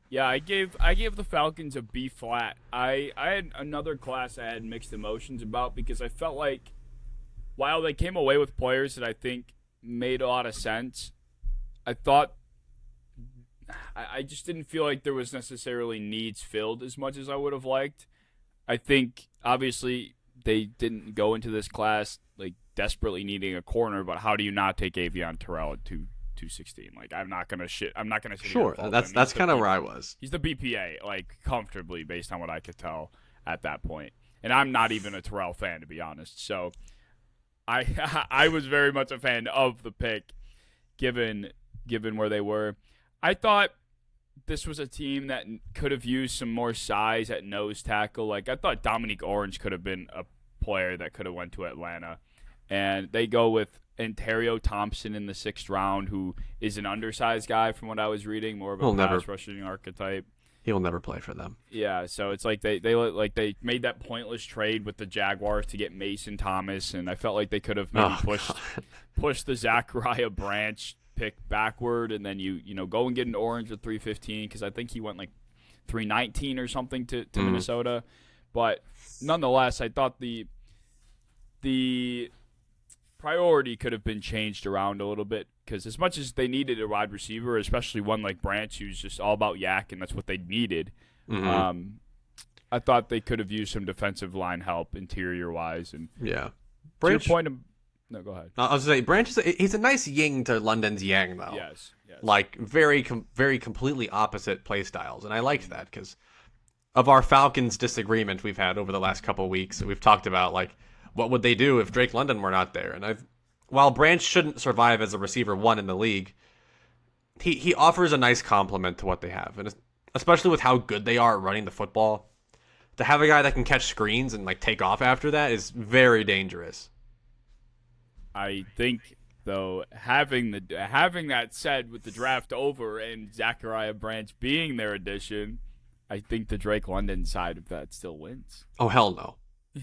Yeah, I gave the Falcons a B flat. I had another class I had mixed emotions about, because I felt like while they came away with players that I think made a lot of sense, I thought I just didn't feel like there was necessarily needs filled as much as I would have liked. I think obviously they didn't go into this class like desperately needing a corner, but how do you not take Avion Terrell at 216? Like I'm not gonna sit Sure, that's kind of where I was. He's the BPA like comfortably based on what I could tell at that point, and I'm not even a Terrell fan, to be honest. So I was very much a fan of the pick, given where they were. I thought this was a team that could have used some more size at nose tackle. Like I thought Dominique Orange could have been a player that could have went to Atlanta, and they go with Ontario Thompson in the 6th round, who is an undersized guy from what I was reading, more of a pass rushing archetype. He'll never play for them. Yeah, so it's like they made that pointless trade with the Jaguars to get Mason Thomas, and I felt like they could have maybe pushed the Zachariah Branch pick backward, and then you go and get an Orange at 315, because I think he went like 319 or something to Minnesota. But nonetheless, I thought the priority could have been changed around a little bit, because as much as they needed a wide receiver, especially one like Branch who's just all about yak, and that's what they needed, I thought they could have used some defensive line help interior wise. And yeah, Branch, to your point, no, go ahead. I was going to say Branch he's a nice yin to London's yang though. Yes. Like very completely opposite play styles, and I liked that because of our Falcons disagreement we've had over the last couple of weeks. We've talked about like, what would they do if Drake London were not there? And while Branch shouldn't survive as a receiver 1 in the league, he offers a nice complement to what they have, and especially with how good they are at running the football. To have a guy that can catch screens and like take off after that is very dangerous. I think, though, having that said, with the draft over and Zachariah Branch being their addition, I think the Drake London side of that still wins. Oh hell no.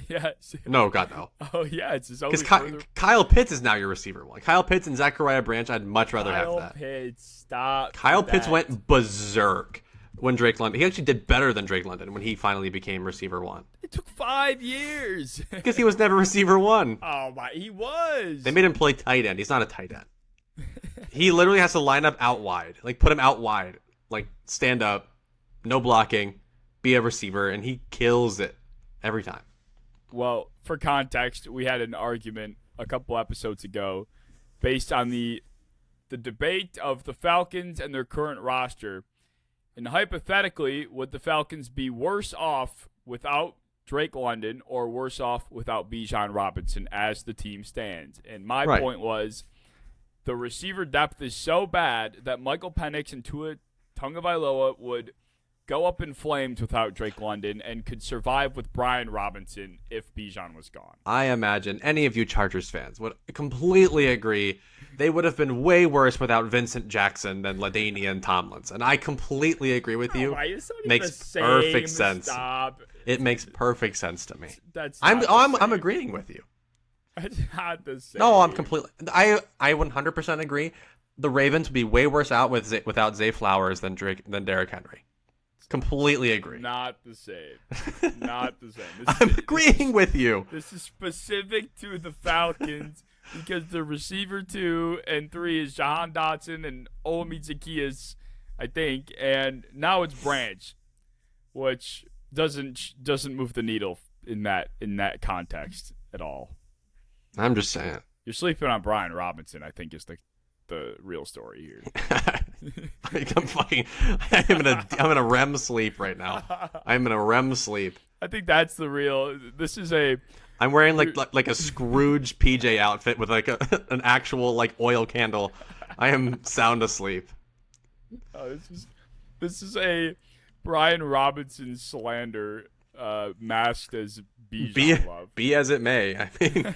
Yes. No, God, no. Oh, yeah. It's just because Kyle Pitts is now your receiver 1. Kyle Pitts and Zachariah Branch, I'd much rather have that. Kyle Pitts, stop. Kyle Pitts went berserk when Drake London. He actually did better than Drake London when he finally became receiver 1. It took 5 years. Because he was never receiver 1. Oh, my. He was. They made him play tight end. He's not a tight end. He literally has to line up out wide. Like, put him out wide. Like, stand up, no blocking, be a receiver, and he kills it every time. Well, for context, we had an argument a couple episodes ago based on the debate of the Falcons and their current roster. And hypothetically, would the Falcons be worse off without Drake London or worse off without Bijan Robinson as the team stands? And my point was the receiver depth is so bad that Michael Penix and Tua Tagovailoa would go up in flames without Drake London and could survive with Brian Robinson if Bijan was gone. I imagine any of you Chargers fans would completely agree. They would have been way worse without Vincent Jackson than LaDainian Tomlinson. I completely agree with you. Makes perfect sense. Stop. It makes perfect sense to me. I'm agreeing with you. It's not the same. No, I'm completely. I 100% agree. The Ravens would be way worse out without Zay Flowers than Derrick Henry. Completely agree. Not the same. Not the same. I'm agreeing with you. This is specific to the Falcons because the receiver 2 and 3 is Jahan Dotson and Olami Zaccheaus, I think, and now it's Branch, which doesn't move the needle in that context at all. I'm just saying. You're sleeping on Brian Robinson, I think, is the real story here. I'm in a REM sleep right now. I'm in a REM sleep. I think that's the real. This is I'm wearing like a Scrooge PJ outfit with like an actual like oil candle. I am sound asleep. Oh, this is a Brian Robinson slander masked as Bijan love. Be as it may. I mean.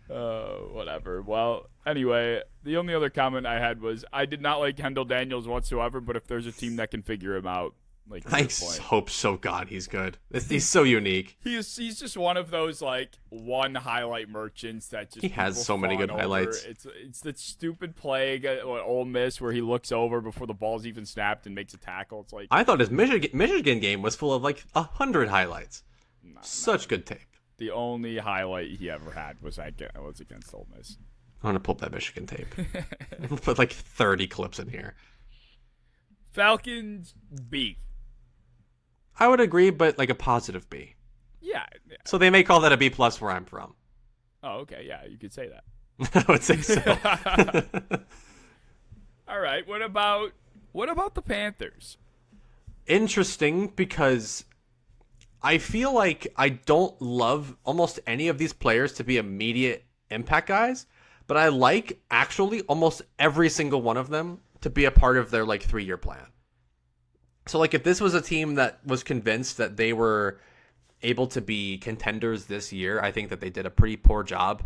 Whatever. Well, anyway, the only other comment I had was I did not like Kendall Daniels whatsoever, but if there's a team that can figure him out, I hope so. God, he's good. He's so unique. He's just one of those one highlight merchants that just he has so many good highlights. It's that stupid play at Ole Miss where he looks over before the ball's even snapped and makes a tackle. It's like I thought his Michigan game was full of 100 highlights. Such good tape. The only highlight he ever had was against Ole Miss. I'm gonna pull up that Michigan tape. Put 30 clips in here. Falcons B. I would agree, but a positive B. Yeah. So they may call that a B+ where I'm from. Oh, okay. Yeah, you could say that. I would say so. All right. What about the Panthers? Interesting because I feel like I don't love almost any of these players to be immediate impact guys, but I like actually almost every single one of them to be a part of their 3-year plan. So if this was a team that was convinced that they were able to be contenders this year, I think that they did a pretty poor job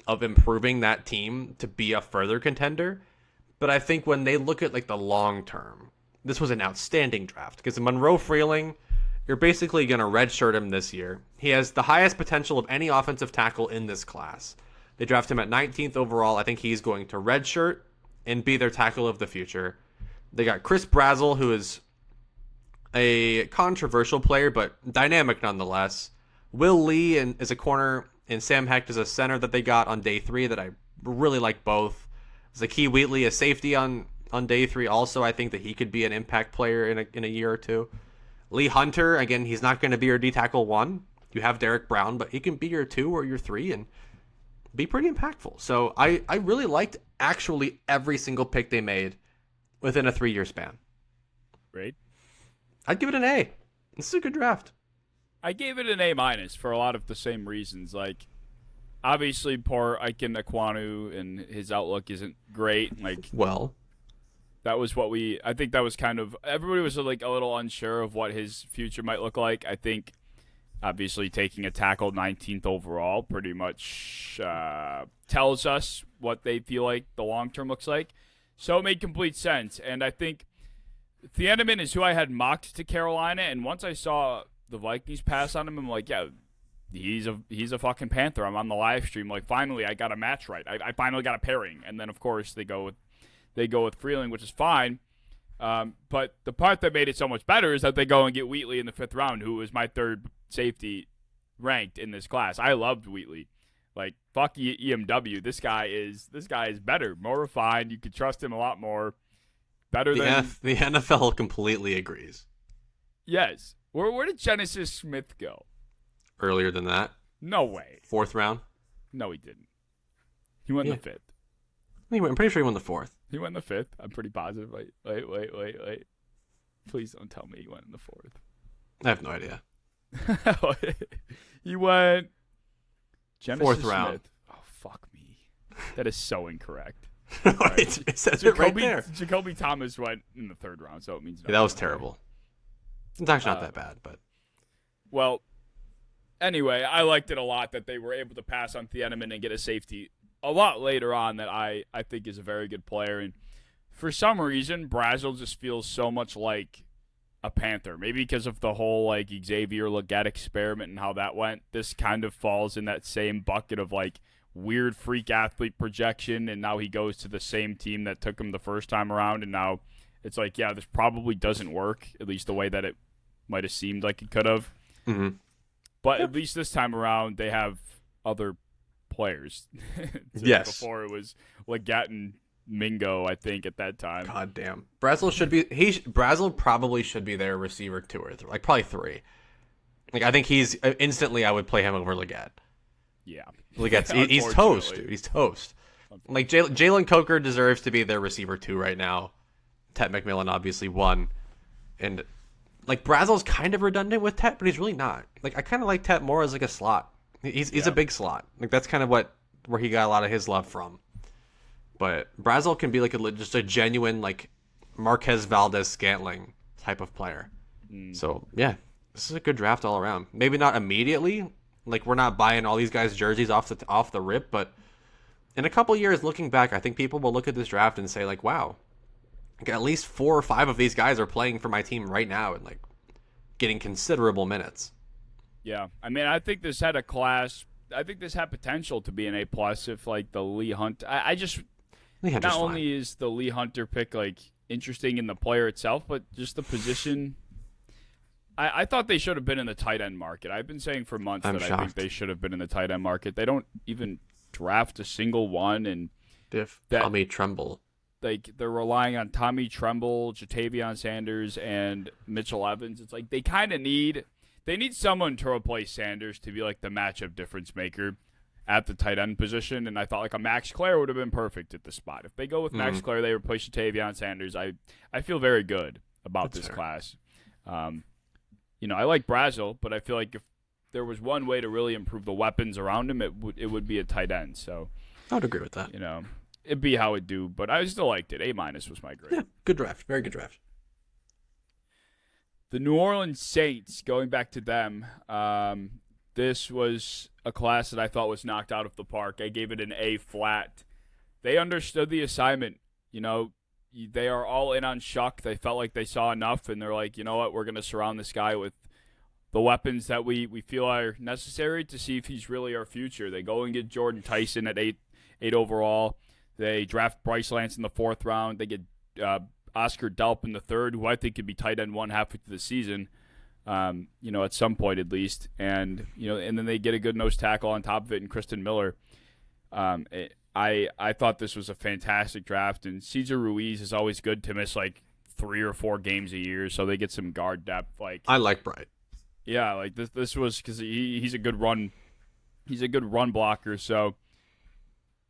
of improving that team to be a further contender. But I think when they look at the long term, this was an outstanding draft because Monroe Freeling, you're basically going to redshirt him this year. He has the highest potential of any offensive tackle in this class. They draft him at 19th overall. I think he's going to redshirt and be their tackle of the future. They got Chris Brazzell, who is a controversial player, but dynamic nonetheless. Will Lee is a corner, and Sam Hecht is a center that they got on day 3 that I really like both. Zakee Wheatley, a safety on day 3 also. I think that he could be an impact player in a year or two. Lee Hunter, again, he's not going to be your D-tackle 1. You have Derek Brown, but he can be your 2 or your 3 and be pretty impactful. So I really liked actually every single pick they made within a 3-year span. Great. I'd give it an A. This is a good draft. I gave it an A- for a lot of the same reasons. Obviously, poor Iken Ekwonu and his outlook isn't great. That was I think that was kind of, everybody was a little unsure of what his future might look like. I think, obviously, taking a tackle 19th overall pretty much tells us what they feel like the long term looks like. So it made complete sense. And I think Thieneman is who I had mocked to Carolina, and once I saw the Vikings pass on him, I'm like, yeah, he's a fucking Panther. I'm on the live stream. Finally, I got a match right. I finally got a pairing. And then, of course, they go with Freeling, which is fine. But the part that made it so much better is that they go and get Wheatley in the 5th round, who was my 3rd safety ranked in this class. I loved Wheatley. Fuck EMW. This guy is better, more refined. You could trust him a lot more. Better than the NFL completely agrees. Yes. Where did Genesis Smith go? Earlier than that? No way. 4th round? No, he didn't. He went in the 5th. I'm pretty sure he won the 4th. He went in the 5th. I'm pretty positive. Wait. Please don't tell me he went in the 4th. I have no idea. He went Genesis 4th round. Smith. Oh, fuck me. That is so incorrect. It says it right there. Jacoby Thomas went in the 3rd round, so it means that was terrible. It's actually not that bad, but. Well, anyway, I liked it a lot that they were able to pass on Thieneman and get a safety a lot later on that I think is a very good player. And for some reason, Brazel just feels so much like a Panther. Maybe because of the whole like Xavier Legette experiment and how that went. This kind of falls in that same bucket of like weird freak athlete projection, and now he goes to the same team that took him the first time around, and now it's like, yeah, this probably doesn't work, at least the way that it might have seemed like it could have. Mm-hmm. But at least this time around, they have other players. Yes. Before it was Legette and Mingo, I think, at that time. God damn. Brazel probably should be their receiver 2 or 3, like probably 3. Like I think he's instantly I would play him over Legette. Yeah. Legette's he's toast, dude. He's toast. Like Jalen Coker deserves to be their receiver 2 right now. Tet McMillan obviously 1. And like Brazel's kind of redundant with Tet, but he's really not. Like I kind of like Tet more as like a slot. He's a big slot. Like that's kind of where he got a lot of his love from. But Brazel can be like just a genuine like Marquez Valdez-Scantling type of player. So yeah, this is a good draft all around. Maybe not immediately. Like we're not buying all these guys' jerseys off the rip, but in a couple years, looking back, I think people will look at this draft and say like, wow, like, at least 4 or 5 of these guys are playing for my team right now and like getting considerable minutes. Yeah, I mean, I think this had potential to be an A+ if like the Lee Hunt. I just not only is the Lee Hunter pick like interesting in the player itself, but just the position. I thought they should have been in the tight end market. I've been saying for months I think they should have been in the tight end market. They don't even draft a single one, and Tommy Tremble. Like they're relying on Tommy Tremble, Jatavion Sanders, and Mitchell Evans. It's like they need someone to replace Sanders to be like the matchup difference maker at the tight end position. And I thought like a Max Clare would have been perfect at the spot. If they go with Max Clare, they replace Jatavion Sanders. I feel very good about this class. I like Brazel, but I feel like if there was one way to really improve the weapons around him, it would be a tight end. So I would agree with that. It'd be how it do, but I still liked it. A- was my grade. Yeah, good draft. Very good draft. The New Orleans Saints, going back to them, this was a class that I thought was knocked out of the park. I gave it an A flat. They understood the assignment. They are all in on Shuck. They felt like they saw enough, and they're like, you know what, we're going to surround this guy with the weapons that we feel are necessary to see if he's really our future. They go and get Jordan Tyson at 8 overall. They draft Bryce Lance in the 4th round. They get Oscar Delp in the 3rd, who I think could be tight end 1 halfway through the season, at some point at least. And then they get a good nose tackle on top of it, and Kristen Miller. I thought this was a fantastic draft, and Cesar Ruiz is always good to miss like 3 or 4 games a year, so they get some guard depth. Like I like Bright. Yeah, like this was because he's a good run blocker. So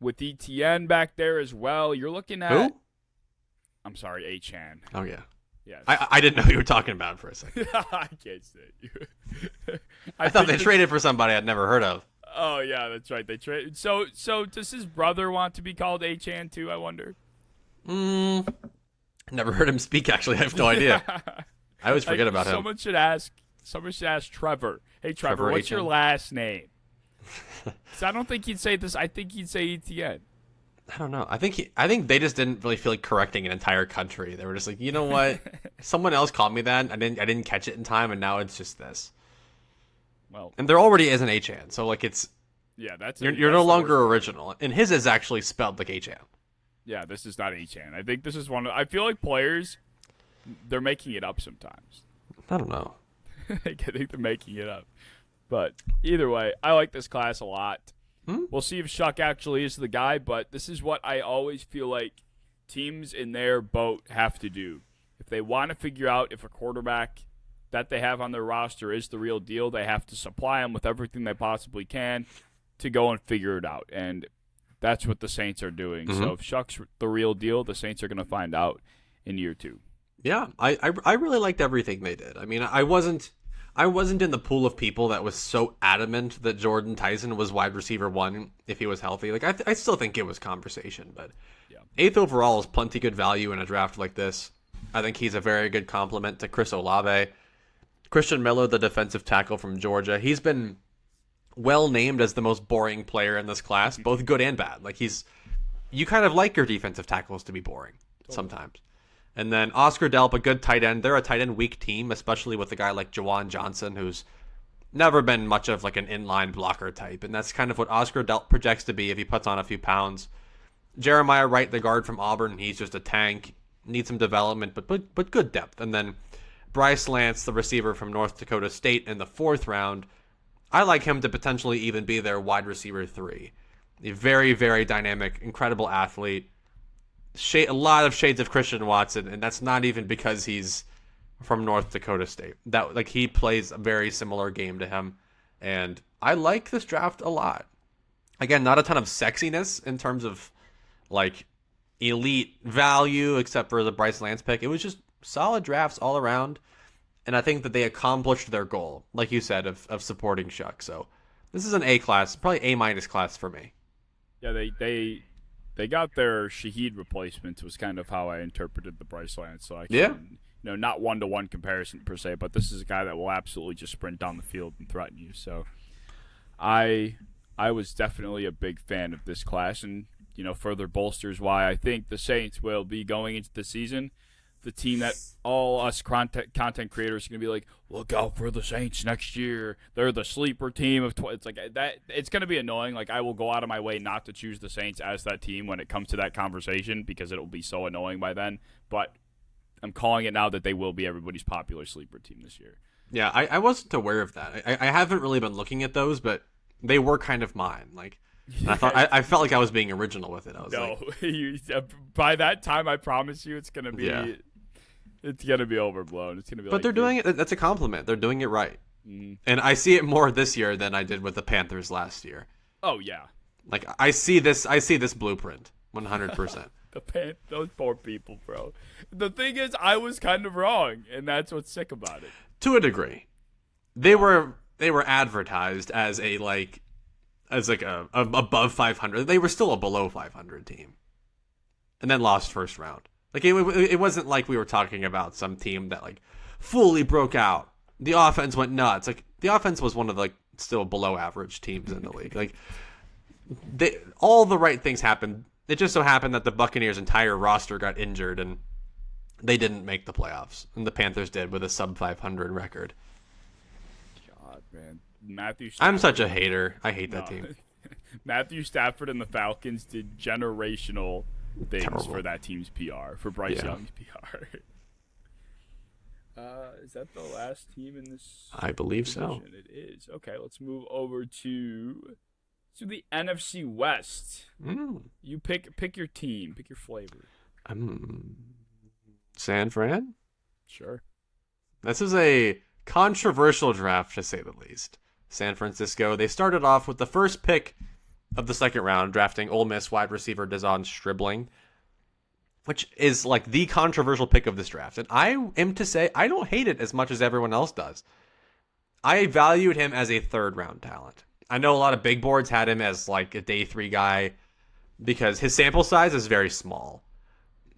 with ETN back there as well, you're looking at who? I'm sorry, Achan. Oh yeah. Yes. I didn't know who you were talking about for a second. I can't say it. I thought they traded for somebody I'd never heard of. Oh yeah, that's right. They traded. So does his brother want to be called Achan too? I wonder. Never heard him speak. Actually, I have no idea. I always forget about him. Someone should ask Trevor. Hey Trevor, what's your last name? So I don't think he'd say this. I think he'd say ETN. I don't know. I think they just didn't really feel like correcting an entire country. They were just like, you know what? Someone else called me that. I didn't catch it in time, and now it's just this. Well, and there already is an Achan, so like it's you're no longer original, and his is actually spelled like Achan. Yeah, this is not Achan. I think this is one. I feel like players, they're making it up sometimes. I don't know. I think they're making it up, but either way, I like this class a lot. We'll see if Shuck actually is the guy, but this is what I always feel like teams in their boat have to do. If they want to figure out if a quarterback that they have on their roster is the real deal, they have to supply them with everything they possibly can to go and figure it out. And that's what the Saints are doing. Mm-hmm. So if Shuck's the real deal, the Saints are going to find out in year 2. Yeah, I really liked everything they did. I mean, I wasn't in the pool of people that was so adamant that Jordan Tyson was wide receiver 1 if he was healthy. Like I still think it was conversation, but 8th overall is plenty good value in a draft like this. I think he's a very good complement to Chris Olave. Christian Miller, the defensive tackle from Georgia, he's been well named as the most boring player in this class, both good and bad. Like you kind of like your defensive tackles to be boring sometimes. And then Oscar Delp, a good tight end. They're a tight end weak team, especially with a guy like Jawan Johnson, who's never been much of like an inline blocker type. And that's kind of what Oscar Delp projects to be if he puts on a few pounds. Jeremiah Wright, the guard from Auburn, he's just a tank. Needs some development, but good depth. And then Bryce Lance, the receiver from North Dakota State in the 4th round. I like him to potentially even be their wide receiver 3. A very, very dynamic, incredible athlete. A lot of shades of Christian Watson, and that's not even because he's from North Dakota State. He plays a very similar game to him, and I like this draft a lot. Again, not a ton of sexiness in terms of like elite value, except for the Bryce Lance pick. It was just solid drafts all around, and I think that they accomplished their goal, like you said, of supporting Shuck. So this is an A class, probably A- class for me. Yeah, they got their Shaheed replacement was kind of how I interpreted the Bryce Lance. So not 1-to-1 comparison per se, but this is a guy that will absolutely just sprint down the field and threaten you. So I was definitely a big fan of this class, and further bolsters why I think the Saints will be going into the season the team that all us content creators are going to be like, look out for the Saints next year. They're the sleeper team of it's like that. It's going to be annoying. Like, I will go out of my way not to choose the Saints as that team when it comes to that conversation because it'll be so annoying by then. But I'm calling it now that they will be everybody's popular sleeper team this year. Yeah, I wasn't aware of that. I haven't really been looking at those, but they were kind of mine. Like, I thought I felt like I was being original with it. I was by that time, I promise you, it's gonna be, it's gonna be overblown. It's gonna be. But they're doing it. That's a compliment. They're doing it right, and I see it more this year than I did with the Panthers last year. Oh yeah. Like I see this blueprint 100%. Those poor people, bro. The thing is, I was kind of wrong, and that's what's sick about it. To a degree, they were advertised as a above 500. They were still a below 500 team, and then lost first round. Like it wasn't like we were talking about some team that like fully broke out. The offense went nuts. Like the offense was one of still below average teams in the league. Like all the right things happened. It just so happened that the Buccaneers' entire roster got injured and they didn't make the playoffs, and the Panthers did with a sub 500 record. God, man. Matthew Stafford. I'm such a hater. I hate that team. Matthew Stafford and the Falcons did generational things for that team's PR, for Bryce Young's PR. Is that the last team in this? I believe so. It is. Okay, let's move over to the NFC West. You pick your team, pick your flavor. San Fran? Sure. This is a controversial draft, to say the least. San Francisco, they started off with the first pick of the second round, drafting Ole Miss wide receiver Dazon Stribling, which is like the controversial pick of this draft. And I am to say, I don't hate it as much as everyone else does. I valued him as a third round talent. I know a lot of big boards had him as like a day 3 guy because his sample size is very small.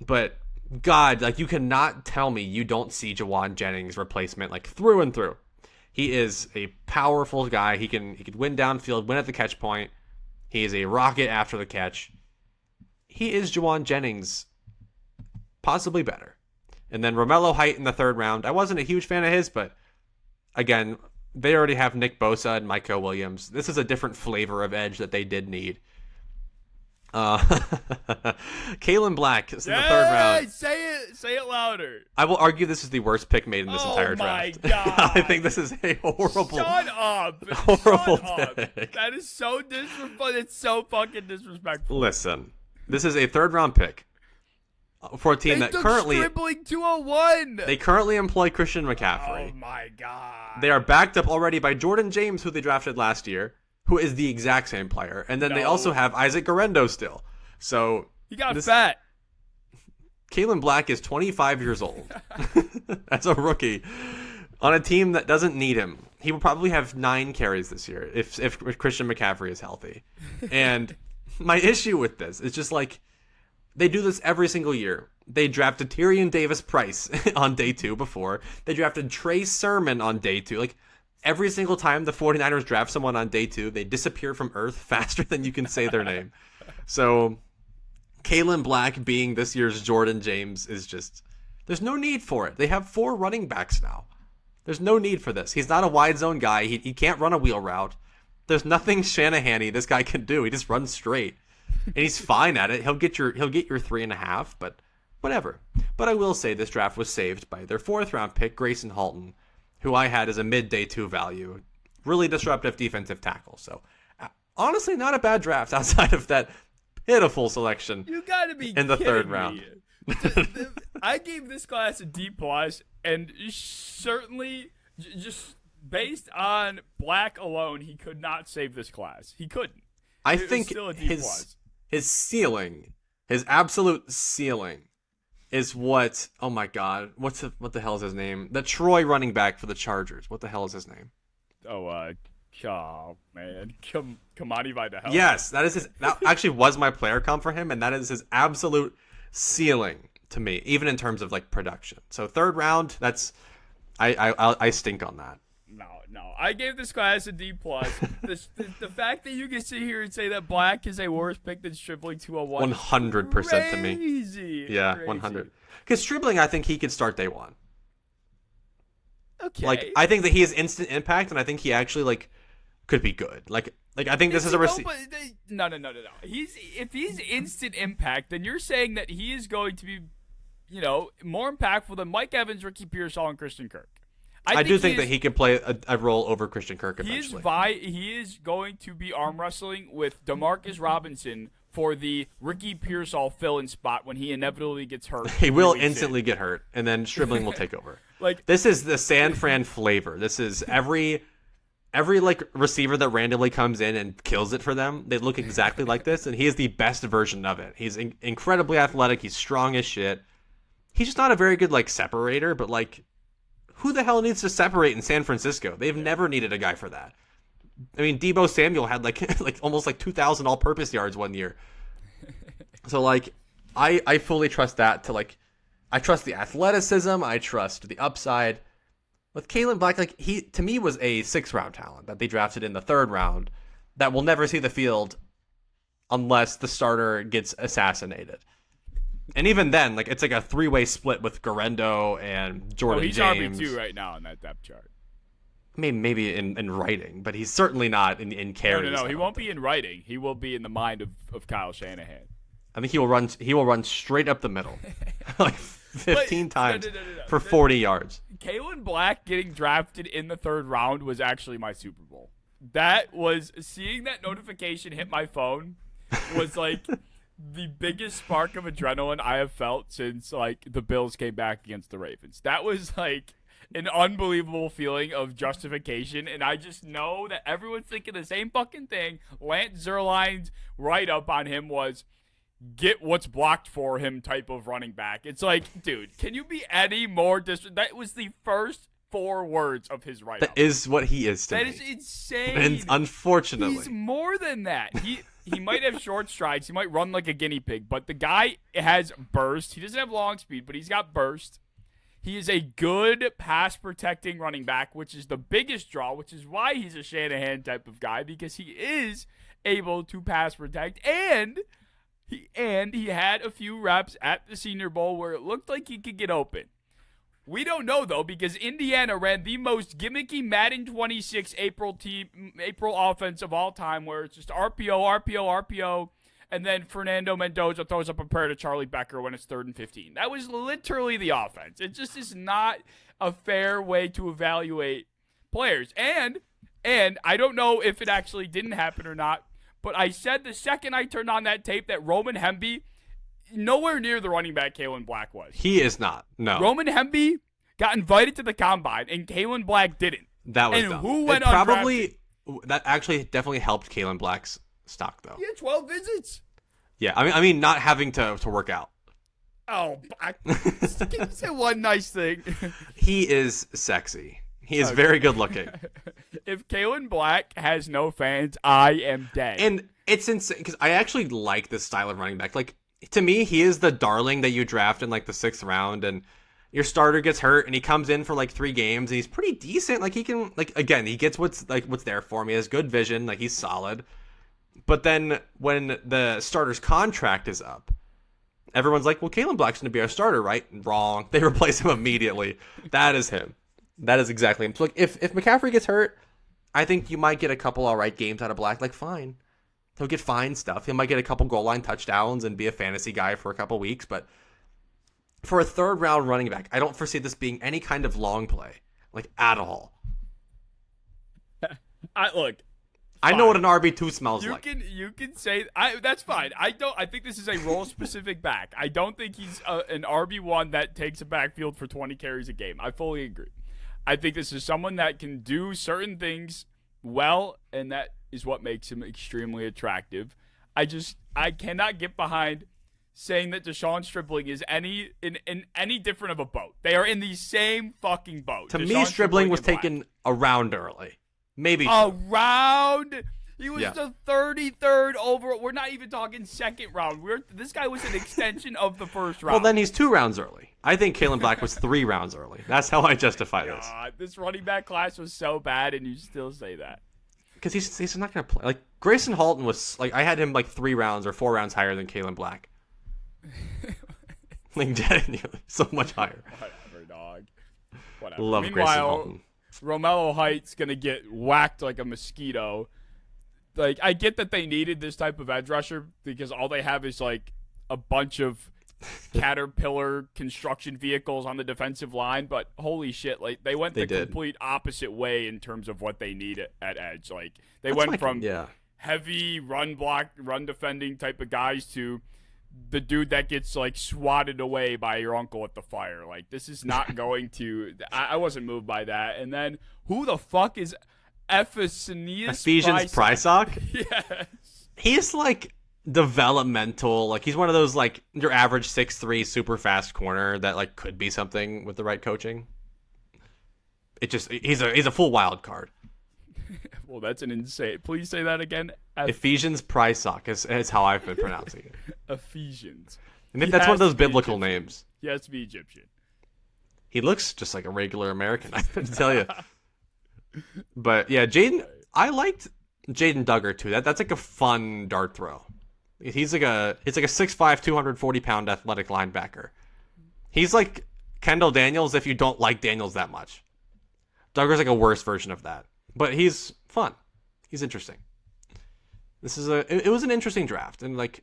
But God, like, you cannot tell me you don't see Jawan Jennings' replacement like through and through. He is a powerful guy. He can win downfield, win at the catch point. He is a rocket after the catch. He is Jawan Jennings, possibly better. And then Romello Height in the third round. I wasn't a huge fan of his, but again, they already have Nick Bosa and Micah Williams. This is a different flavor of edge that they did need. Kalen Black is in the third round. Say it louder. I will argue this is the worst pick made in this entire draft. Oh my God. I think this is a horrible. Shut up. Horrible pick. That is so disrespectful. It's so fucking disrespectful. Listen, this is a third round pick for a team that currently dribbling 201. They currently employ Christian McCaffrey. Oh my God. They are backed up already by Jordan James, who they drafted last year, who is the exact same player. And then they also have Isaac Guerrero still. So he got fat. Kalen Black is 25 years old as a rookie on a team that doesn't need him. He will probably have 9 carries this year if Christian McCaffrey is healthy. And my issue with this is just like they do this every single year. They drafted Tyrion Davis-Price on day 2 before. They drafted Trey Sermon on day 2. Like every single time the 49ers draft someone on day 2, they disappear from Earth faster than you can say their name. So Kalen Black being this year's Jordan James is just, there's no need for it. They have 4 running backs now. There's no need for this. He's not a wide zone guy. He can't run a wheel route. There's nothing Shanahan-y this guy can do. He just runs straight. And he's fine at it. He'll get your 3.5, but whatever. But I will say this draft was saved by their 4th round pick, Grayson Halton, who I had as a mid-day 2 value. Really disruptive defensive tackle. So honestly, not a bad draft outside of that pitiful selection. You gotta be in the kidding 3rd round. I gave this class a D+, and certainly just based on Black alone, he could not save this class. He couldn't. I think his ceiling, his absolute ceiling, is what? Oh my God, what the hell is his name? The Troy running back for the Chargers. What the hell is his name? Oh man, Kamani by the hell. Yes, that is his. That actually was my player comp for him, and that is his absolute ceiling to me, even in terms of like production. So 3rd round, that's I stink on that. No. I gave this class a D+. The fact that you can sit here and say that Black is a worse pick than Stribling 201. 100% to me. Crazy. Yeah, 100. Because Stribling, I think he could start day 1. Okay. Like I think that he has instant impact, and I think he actually like could be good. Like I think this is a receiver. No. If he's instant impact, then you're saying that he is going to be, more impactful than Mike Evans, Ricky Pearsall, and Christian Kirk. I do think that he could play a role over Christian Kirk eventually. He is going to be arm wrestling with DeMarcus Robinson for the Ricky Pearsall fill-in spot when he inevitably gets hurt. He will instantly get hurt, and then Stribling will take over. This is the San Fran flavor. This is every like receiver that randomly comes in and kills it for them. They look exactly like this, and he is the best version of it. He's incredibly athletic. He's strong as shit. He's just not a very good like separator, but like, who the hell needs to separate in San Francisco? They've never needed a guy for that. I mean, Deebo Samuel had like almost like 2,000 all-purpose yards one year. So like, I fully trust that to like, I trust the athleticism. I trust the upside. With Kalen Black, like he to me was a 6th round talent that they drafted in the 3rd round that will never see the field unless the starter gets assassinated. And even then, like it's like a 3-way split with Guerrero and Jordan James. He's RB2 right now on that depth chart. I mean, maybe in writing, but he's certainly not in carries. No. He won't be in writing. He will be in the mind of Kyle Shanahan. I think he will run straight up the middle, like 15 times for 40 yards. Kalen Black getting drafted in the 3rd round was actually my Super Bowl. That was, seeing that notification hit my phone was like the biggest spark of adrenaline I have felt since like the Bills came back against the Ravens. That was like an unbelievable feeling of justification, and I just know that everyone's thinking the same fucking thing. Lance Zierlein's write-up on him was, get what's blocked for him type of running back. It's like, dude, can you be any more that was the first 4 words of his write-up. That is what he is to me. That is insane. And unfortunately. He's more than that. He might have short strides. He might run like a guinea pig, but the guy has burst. He doesn't have long speed, but he's got burst. He is a good pass-protecting running back, which is the biggest draw, which is why he's a Shanahan type of guy, because he is able to pass protect, and he had a few reps at the Senior Bowl where it looked like he could get open. We don't know, though, because Indiana ran the most gimmicky Madden 26 April offense of all time, where it's just RPO, and then Fernando Mendoza throws up a prayer to Charlie Becker when it's 3rd and 15. That was literally the offense. It just is not a fair way to evaluate players. And I don't know if it actually didn't happen or not, but I said the second I turned on that tape that Roman Hemby, nowhere near the running back Kalen Black was. He is not. No. Roman Hemby got invited to the combine, and Kalen Black didn't. That was and dumb. Who went probably undrafted? that actually definitely helped Kalen Black's stock, though. He had 12 visits. Yeah, I mean, not having to work out. Oh, can you say one nice thing? He is sexy. He is very good looking. If Kalen Black has no fans, I am dead. And it's insane because I actually like this style of running back. Like, to me, he is the darling that you draft in like the 6th round, and your starter gets hurt, and he comes in for like 3 games, and he's pretty decent. Like, he can, like, again, he gets what's there for him. He has good vision. Like, he's solid. But then when the starter's contract is up, everyone's like, well, Kalen Black's going to be our starter, right? Wrong. They replace him immediately. That is him. That is exactly him. So, like, if McCaffrey gets hurt, I think you might get a couple all right games out of Black. Like, fine. He'll get fine stuff. He might get a couple goal line touchdowns and be a fantasy guy for a couple weeks. But for a 3rd round running back, I don't foresee this being any kind of long play, like, at all. I know what an RB2 smells like. You can say that's fine. I think this is a role specific back. I don't think he's an RB1 that takes a backfield for 20 carries a game. I fully agree. I think this is someone that can do certain things well, and that is what makes him extremely attractive. I cannot get behind saying that Deshaun Stribling is in any different of a boat. They are in the same fucking boat. To me, Stribling was taken a round early. Maybe a round. He was the 33rd overall. We're not even talking 2nd round. This guy was an extension of the 1st round. Well, then he's 2 rounds early. I think Kalen Black was 3 rounds early. That's how I justify this. This running back class was so bad, and you still say that. Because he's not going to play. Like, Grayson Halton was, like, I had him like 3 rounds or 4 rounds higher than Kalen Black. Like, so much higher. Whatever, dog. Whatever. Love Meanwhile, Grayson Halton. Romello Height's going to get whacked like a mosquito. Like, I get that they needed this type of edge rusher because all they have is, like, a bunch of Caterpillar construction vehicles on the defensive line, but holy shit, like, they went the complete opposite way in terms of what they need at edge. Like, they went from heavy run defending type of guys to the dude that gets, like, swatted away by your uncle at the fire. Like, this is not going to – I wasn't moved by that. And then who the fuck is Ephesians Prysock? Yes. He's, like, developmental. Like, he's one of those, like, your average 6'3", super fast corner that, like, could be something with the right coaching. He's a full wild card. Well, that's an insane. Please say that again. Ephesians Prysock is how I've been pronouncing it. Ephesians. I think that's one of those biblical names. He has to be Egyptian. He looks just like a regular American, I have to tell you. But yeah, I liked Jaden Duggar too. That's like a fun dart throw. It's like a 6'5", 240-pound athletic linebacker. He's like Kendall Daniels if you don't like Daniels that much. Duggar's like a worse version of that. But he's fun. He's interesting. It was an interesting draft, and like,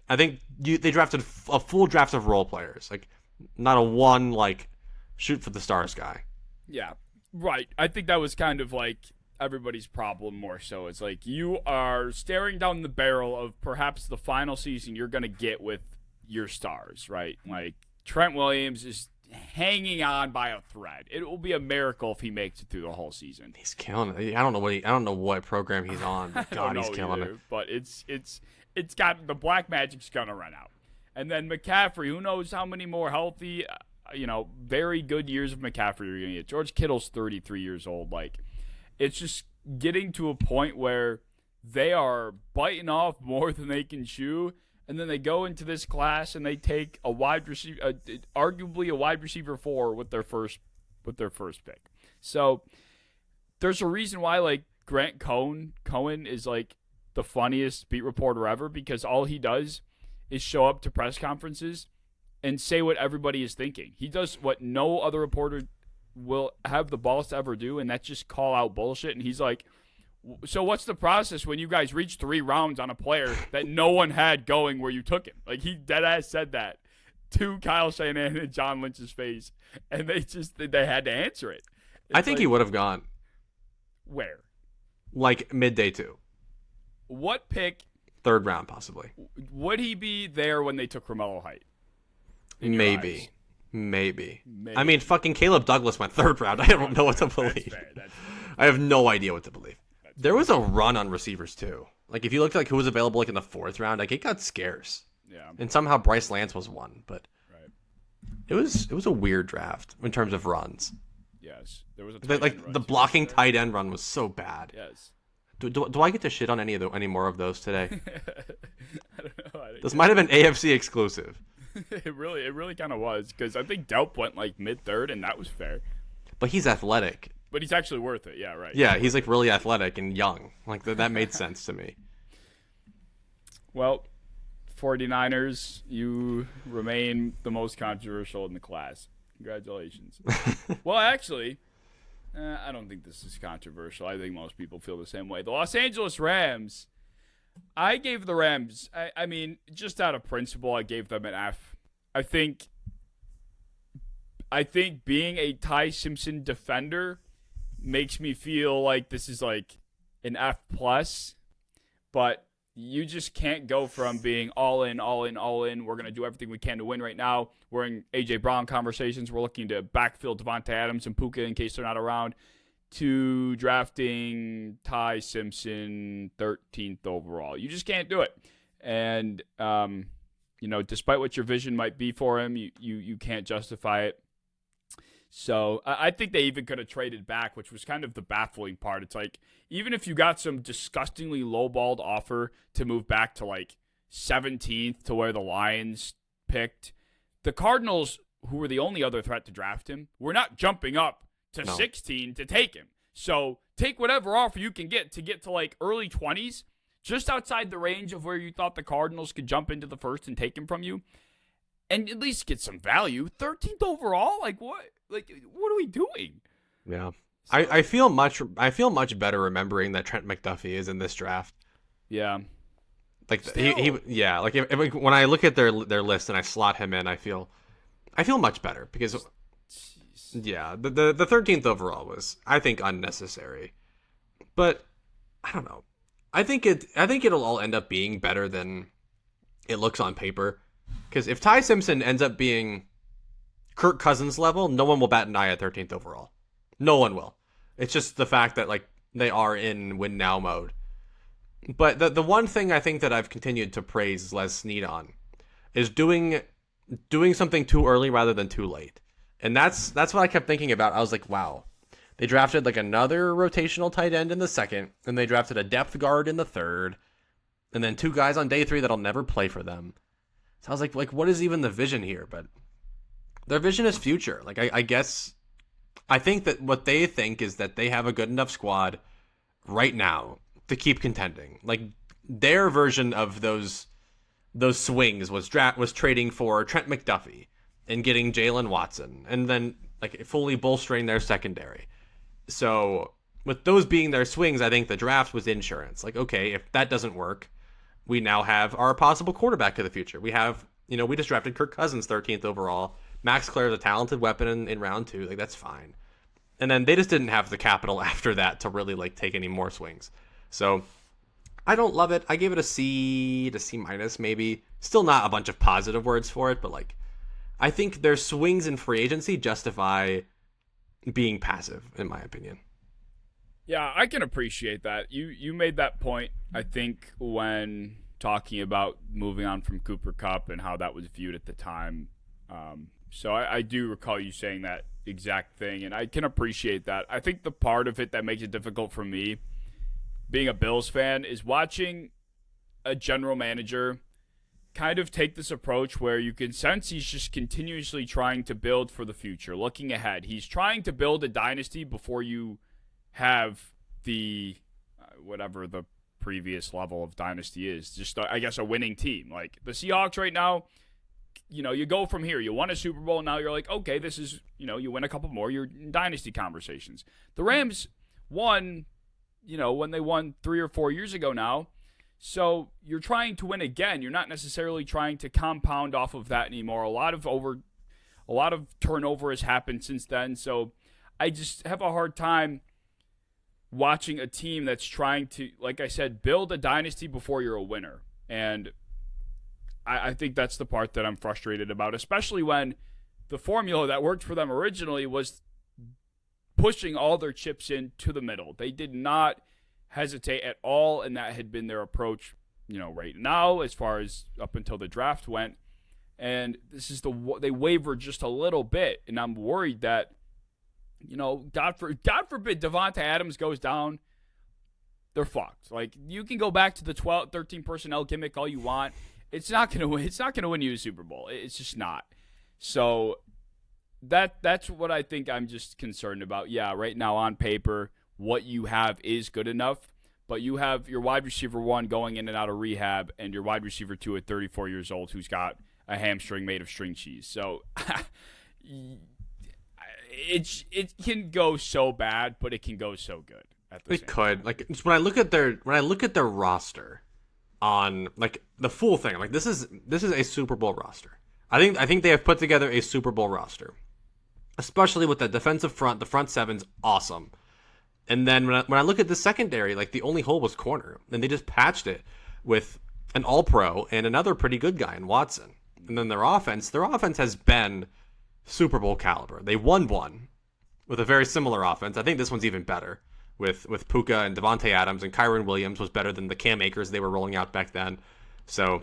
I think they drafted a full draft of role players, like not a one like shoot for the stars guy. Yeah, right. I think that was kind of like everybody's problem more so. It's like you are staring down the barrel of perhaps the final season you're gonna get with your stars, right? Like Trent Williams is hanging on by a thread. It will be a miracle if he makes it through the whole season. He's killing it. I don't know what program he's on. But God, he's killing it. But it's got the black magic's gonna run out. And then McCaffrey, who knows how many more healthy, very good years of McCaffrey you're gonna get. George Kittle's 33 years old. Like, it's just getting to a point where they are biting off more than they can chew. And then they go into this class and they take a wide receiver, arguably a wide receiver 4 with their first pick. So there's a reason why like Grant Cohen is like the funniest beat reporter ever, because all he does is show up to press conferences and say what everybody is thinking. He does what no other reporter will have the balls to ever do, and that's just call out bullshit. And he's like, so what's the process when you guys reach 3 rounds on a player that no one had going where you took him? Like, he deadass said that to Kyle Shanahan and John Lynch's face, and they had to answer it. I think he would have gone. Where? Like midday 2. What pick? 3rd round, possibly. Would he be there when they took Romello Height? Maybe. I mean, fucking Caleb Douglas went 3rd round. I don't know what to believe. That's fair. I have no idea what to believe. There was a run on receivers too. Like if you looked at who was available in the 4th round, it got scarce. Yeah. And somehow Bryce Lance was one, but right. It was a weird draft in terms of runs. Yes, there was a the blocking tight end run was so bad. Yes. Do I get to shit on any more of those today? I don't know. This might have been AFC exclusive. It really kind of was, because I think Delp went mid-3rd, and that was fair. But he's athletic. But he's actually worth it. Yeah, right. Yeah, he's really athletic and young. That made sense to me. Well, 49ers, you remain the most controversial in the class. Congratulations. Well, actually, I don't think this is controversial. I think most people feel the same way. The Los Angeles Rams, I gave the Rams, I mean, just out of principle, I gave them an F. I think being a Ty Simpson defender makes me feel like this is an F+, but you just can't go from being all in. We're going to do everything we can to win right now. We're in A.J. Brown conversations. We're looking to backfill Devontae Adams and Puka in case they're not around, to drafting Ty Simpson 13th overall. You just can't do it. And, despite what your vision might be for him, you can't justify it. So I think they even could have traded back, which was kind of the baffling part. It's even if you got some disgustingly lowballed offer to move back to 17th to where the Lions picked, the Cardinals, who were the only other threat to draft him, were not jumping up to 16 to take him. So take whatever offer you can get to early 20s, just outside the range of where you thought the Cardinals could jump into the first and take him from you, and at least get some value. 13th overall? What? What are we doing? Yeah. So, I feel much better remembering that Trent McDuffie is in this draft. Yeah. When I look at their list and I slot him in, I feel much better because yeah, the 13th overall was, I think, unnecessary. But I don't know. I think it'll all end up being better than it looks on paper. Because if Ty Simpson ends up being Kirk Cousins level, no one will bat an eye at 13th overall. No one will. It's just the fact that they are in win now mode. But the one thing I think that I've continued to praise Les Snead on is doing something too early rather than too late. And that's what I kept thinking about. I was like, wow. They drafted another rotational tight end in the 2nd, and they drafted a depth guard in the 3rd, and then 2 guys on day 3 that'll never play for them. So I was like, what is even the vision here? But their vision is future. I guess I think that what they think is that they have a good enough squad right now to keep contending. Their version of those swings was trading for Trent McDuffie and getting Jalen Watson, and then fully bolstering their secondary. So with those being their swings, I think the draft was insurance. Okay, if that doesn't work, we now have our possible quarterback of the future. We have, we just drafted Kirk Cousins 13th overall. Max Clare's a talented weapon in round 2. That's fine. And then they just didn't have the capital after that to really take any more swings. So I don't love it. I gave it a C to C minus maybe. Still not a bunch of positive words for it, but I think their swings in free agency justify being passive, in my opinion. Yeah, I can appreciate that. You made that point, I think, when talking about moving on from Cooper Kupp and how that was viewed at the time. So I do recall you saying that exact thing, and I can appreciate that. I think the part of it that makes it difficult for me, being a Bills fan, is watching a general manager kind of take this approach where you can sense he's just continuously trying to build for the future, looking ahead. He's trying to build a dynasty before you have the whatever the previous level of dynasty is, just I guess a winning team. The Seahawks right now, you go from here. You won a Super Bowl, now you're okay, this is, you win a couple more, you're in dynasty conversations. The Rams won, when they won 3 or 4 years ago now. So you're trying to win again. You're not necessarily trying to compound off of that anymore. A lot of turnover has happened since then. So I just have a hard time watching a team that's trying to, like I said, build a dynasty before you're a winner. And I think that's the part that I'm frustrated about, especially when the formula that worked for them originally was pushing all their chips into the middle. They did not hesitate at all, and that had been their approach, right now as far as up until the draft went. And this is they wavered just a little bit, and I'm worried that, God forbid Devontae Adams goes down, they're fucked. Like, you can go back to the 13 personnel gimmick all you want. It's not gonna win. It's not gonna win you a Super Bowl. It's just not. So that's what I think I'm just concerned about. Yeah, right now on paper, what you have is good enough, but you have your wide receiver 1 going in and out of rehab, and your wide receiver 2 at 34 years old who's got a hamstring made of string cheese. So it can go so bad, but it can go so good. It could. Like, when I look at their roster on, like, the full thing, like, this is a Super Bowl roster. I think they have put together a Super Bowl roster, especially with the defensive front. The front seven's awesome. And then when I look at the secondary, like, the only hole was corner, and they just patched it with an All-Pro and another pretty good guy in Watson. And then their offense has been Super Bowl caliber. They won one with a very similar offense. I think this one's even better with Puka and Devontae Adams, and Kyron Williams was better than the Cam Akers they were rolling out back then. So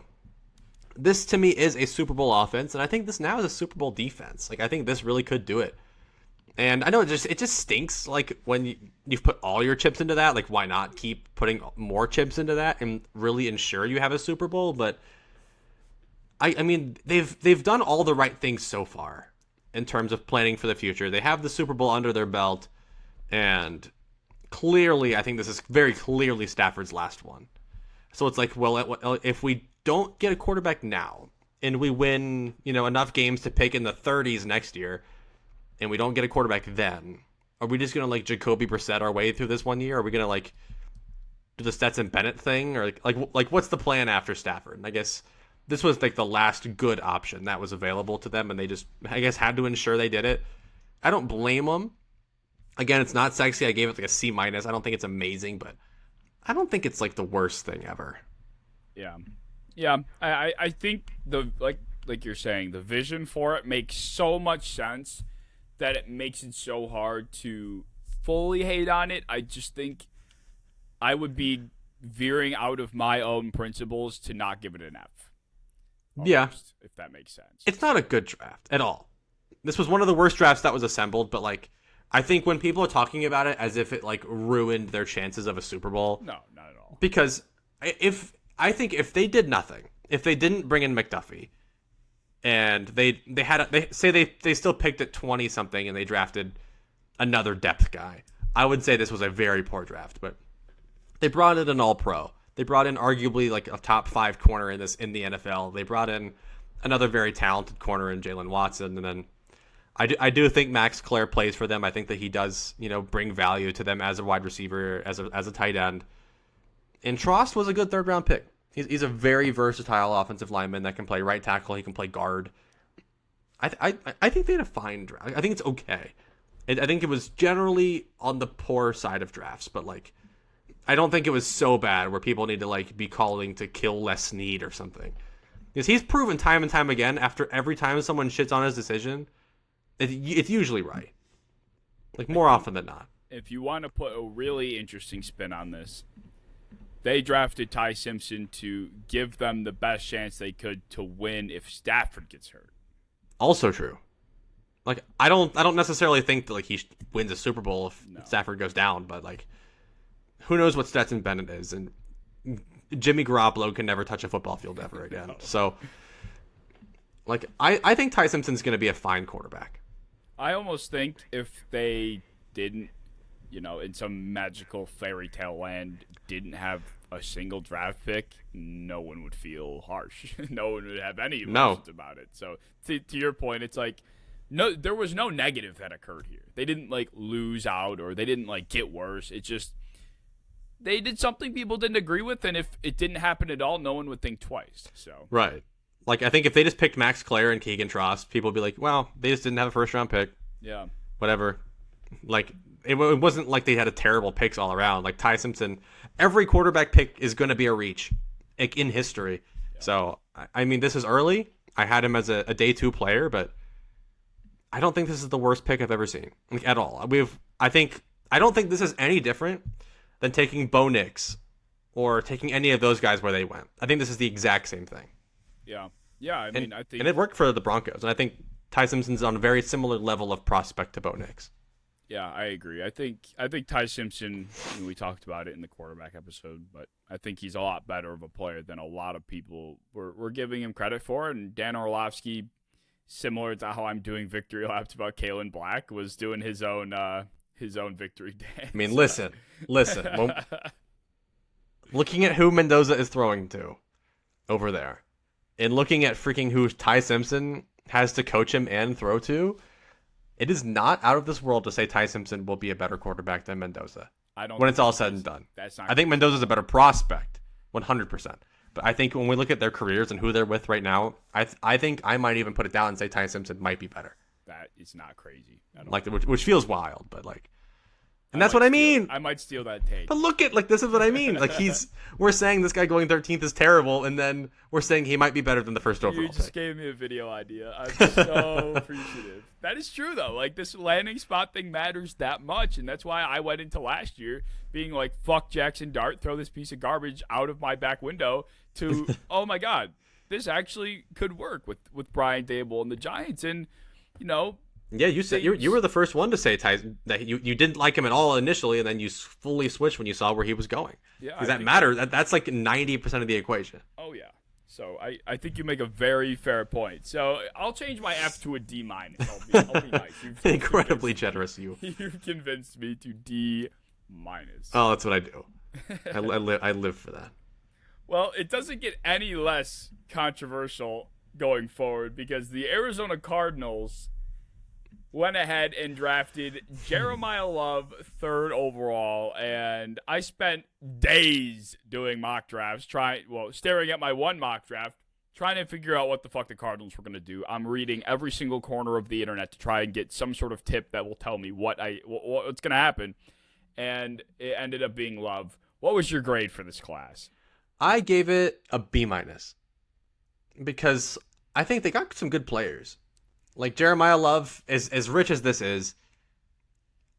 this, to me, is a Super Bowl offense, and I think this now is a Super Bowl defense. Like, I think this really could do it. And I know it just stinks, like, when you've put all your chips into that. Like, why not keep putting more chips into that and really ensure you have a Super Bowl? But I mean, they've done all the right things so far in terms of planning for the future. They have the Super Bowl under their belt, and clearly, I think this is very clearly Stafford's last one. So it's like, well, if we don't get a quarterback now, and we win, enough games to pick in the 30s next year, and we don't get a quarterback then, are we just gonna, like, Jacoby Brissett our way through this one year? Are we gonna, like, do the Stetson Bennett thing, or like what's the plan after Stafford? And I guess this was, like, the last good option that was available to them, and they just, I guess, had to ensure they did it. I don't blame them. Again, it's not sexy. I gave it, like, a C-. I don't think it's amazing, but I don't think it's, like, the worst thing ever. Yeah. I think like you're saying, the vision for it makes so much sense that it makes it so hard to fully hate on it. I just think I would be veering out of my own principles to not give it an F. Almost, if that makes sense. It's not a good draft at all. This was one of the worst drafts that was assembled, but, like, I think when people are talking about it as if it, like, ruined their chances of a Super Bowl. No, not at all. Because I think if they did nothing, if they didn't bring in McDuffie, and they still picked at 20 something and they drafted another depth guy, I would say this was a very poor draft. But they brought in an All-Pro. They brought in arguably, like, a top 5 corner in the NFL. They brought in another very talented corner in Jalen Watson, and then I do think Max Clare plays for them. I think that he does, bring value to them as a wide receiver, as a tight end. And Trost was a good third-round pick. He's a very versatile offensive lineman that can play right tackle. He can play guard. I think they had a fine draft. I think it's okay. I think it was generally on the poor side of drafts, but, like, I don't think it was so bad where people need to, like, be calling to kill Les Snead or something. Because he's proven time and time again, after every time someone shits on his decision, it's usually right. Like, more often than not. If you want to put a really interesting spin on this, they drafted Ty Simpson to give them the best chance they could to win if Stafford gets hurt. Also true. Like, I don't necessarily think that, like, he wins a Super Bowl if Stafford goes down, but, like, who knows what Stetson Bennett is, and Jimmy Garoppolo can never touch a football field ever again. No. So, like, I think Ty Simpson's going to be a fine quarterback. I almost think if they didn't, in some magical fairy tale land, didn't have a single draft pick, no one would feel harsh. No one would have any emotions about it. So, to your point, it's like, no, there was no negative that occurred here. They didn't, like, lose out, or they didn't, like, get worse. It just, they did something people didn't agree with, and if it didn't happen at all, no one would think twice. So right. Like, I think if they just picked Max Clare and Keegan Trost, people would be like, well, they just didn't have a first-round pick. Yeah. Whatever. Like, it wasn't like they had a terrible picks all around. Like, Ty Simpson, every quarterback pick is going to be a reach, like, in history. Yeah. So, I mean, this is early. I had him as a day 2 player, but I don't think this is the worst pick I've ever seen, like, at all. I don't think this is any different than taking Bo Nix or taking any of those guys where they went. I think this is the exact same thing. Yeah. Yeah, I think... And it worked for the Broncos, and I think Ty Simpson's on a very similar level of prospect to Bo Nix. Yeah, I agree. I think Ty Simpson, we talked about it in the quarterback episode, but I think he's a lot better of a player than a lot of people were giving him credit for. And Dan Orlovsky, similar to how I'm doing victory laps about Kalen Black, was doing his own victory dance. I mean, listen. Well, looking at who Mendoza is throwing to over there, and looking at freaking who Ty Simpson has to coach him and throw to, it is not out of this world to say Ty Simpson will be a better quarterback than Mendoza. When it's all said and done. I think Mendoza's a better prospect, 100%. But I think when we look at their careers and who they're with right now, I think I might even put it down and say Ty Simpson might be better. That is not crazy. Which feels wild, but and that's what I mean. I might steal that take. But look at this is what I mean. We're saying this guy going 13th is terrible, and then we're saying he might be better than the first overall pick. You just gave me a video idea. I'm so appreciative. That is true though. This landing spot thing matters that much, and that's why I went into last year being like, "Fuck Jackson Dart, throw this piece of garbage out of my back window." To oh my god, this actually could work with Brian Daboll and the Giants, and Yeah, you said you were the first one to say that you didn't like him at all initially, and then you fully switched when you saw where he was going. Yeah, does that matter? That's like 90% of the equation. Oh yeah. So I think you make a very fair point. So I'll change my F to a D minus. I'll be nice. Incredibly generous, you. You've convinced me to D minus. Oh, that's what I do. I live for that. Well, it doesn't get any less controversial going forward because the Arizona Cardinals went ahead and drafted Jeremiah Love 3rd overall, and I spent days doing mock drafts, staring at my one mock draft, trying to figure out what the fuck the Cardinals were going to do. I'm reading every single corner of the internet to try and get some sort of tip that will tell me what's going to happen, and it ended up being Love. What was your grade for this class? I gave it a B minus because I think they got some good players. Like Jeremiah Love, as rich as this is,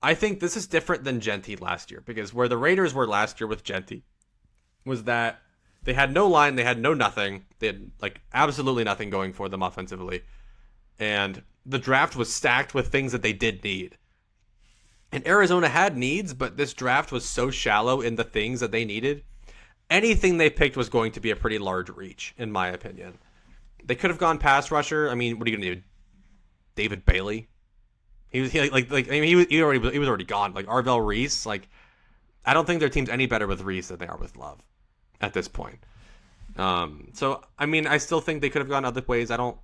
I think this is different than Genty last year because where the Raiders were last year with Genty was that they had no line, they had no nothing, they had absolutely nothing going for them offensively, and the draft was stacked with things that they did need. And Arizona had needs, but this draft was so shallow in the things that they needed. Anything they picked was going to be a pretty large reach, in my opinion. They could have gone pass rusher. I mean, what are you going to do? David Bailey? He was already gone. Arvell Reese. I don't think their team's any better with Reese than they are with Love at this point. So I mean, I still think they could have gone other ways. I'm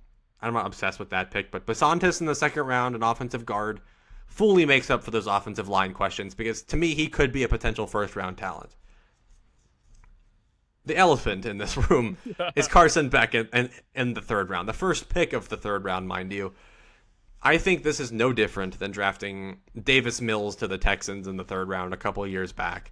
not obsessed with that pick, but Basantis in the 2nd round, an offensive guard, fully makes up for those offensive line questions because to me he could be a potential 1st round talent. The elephant in this room is Carson Beck in the 3rd round, the first pick of the 3rd round, mind you. I think this is no different than drafting Davis Mills to the Texans in the 3rd round a couple of years back.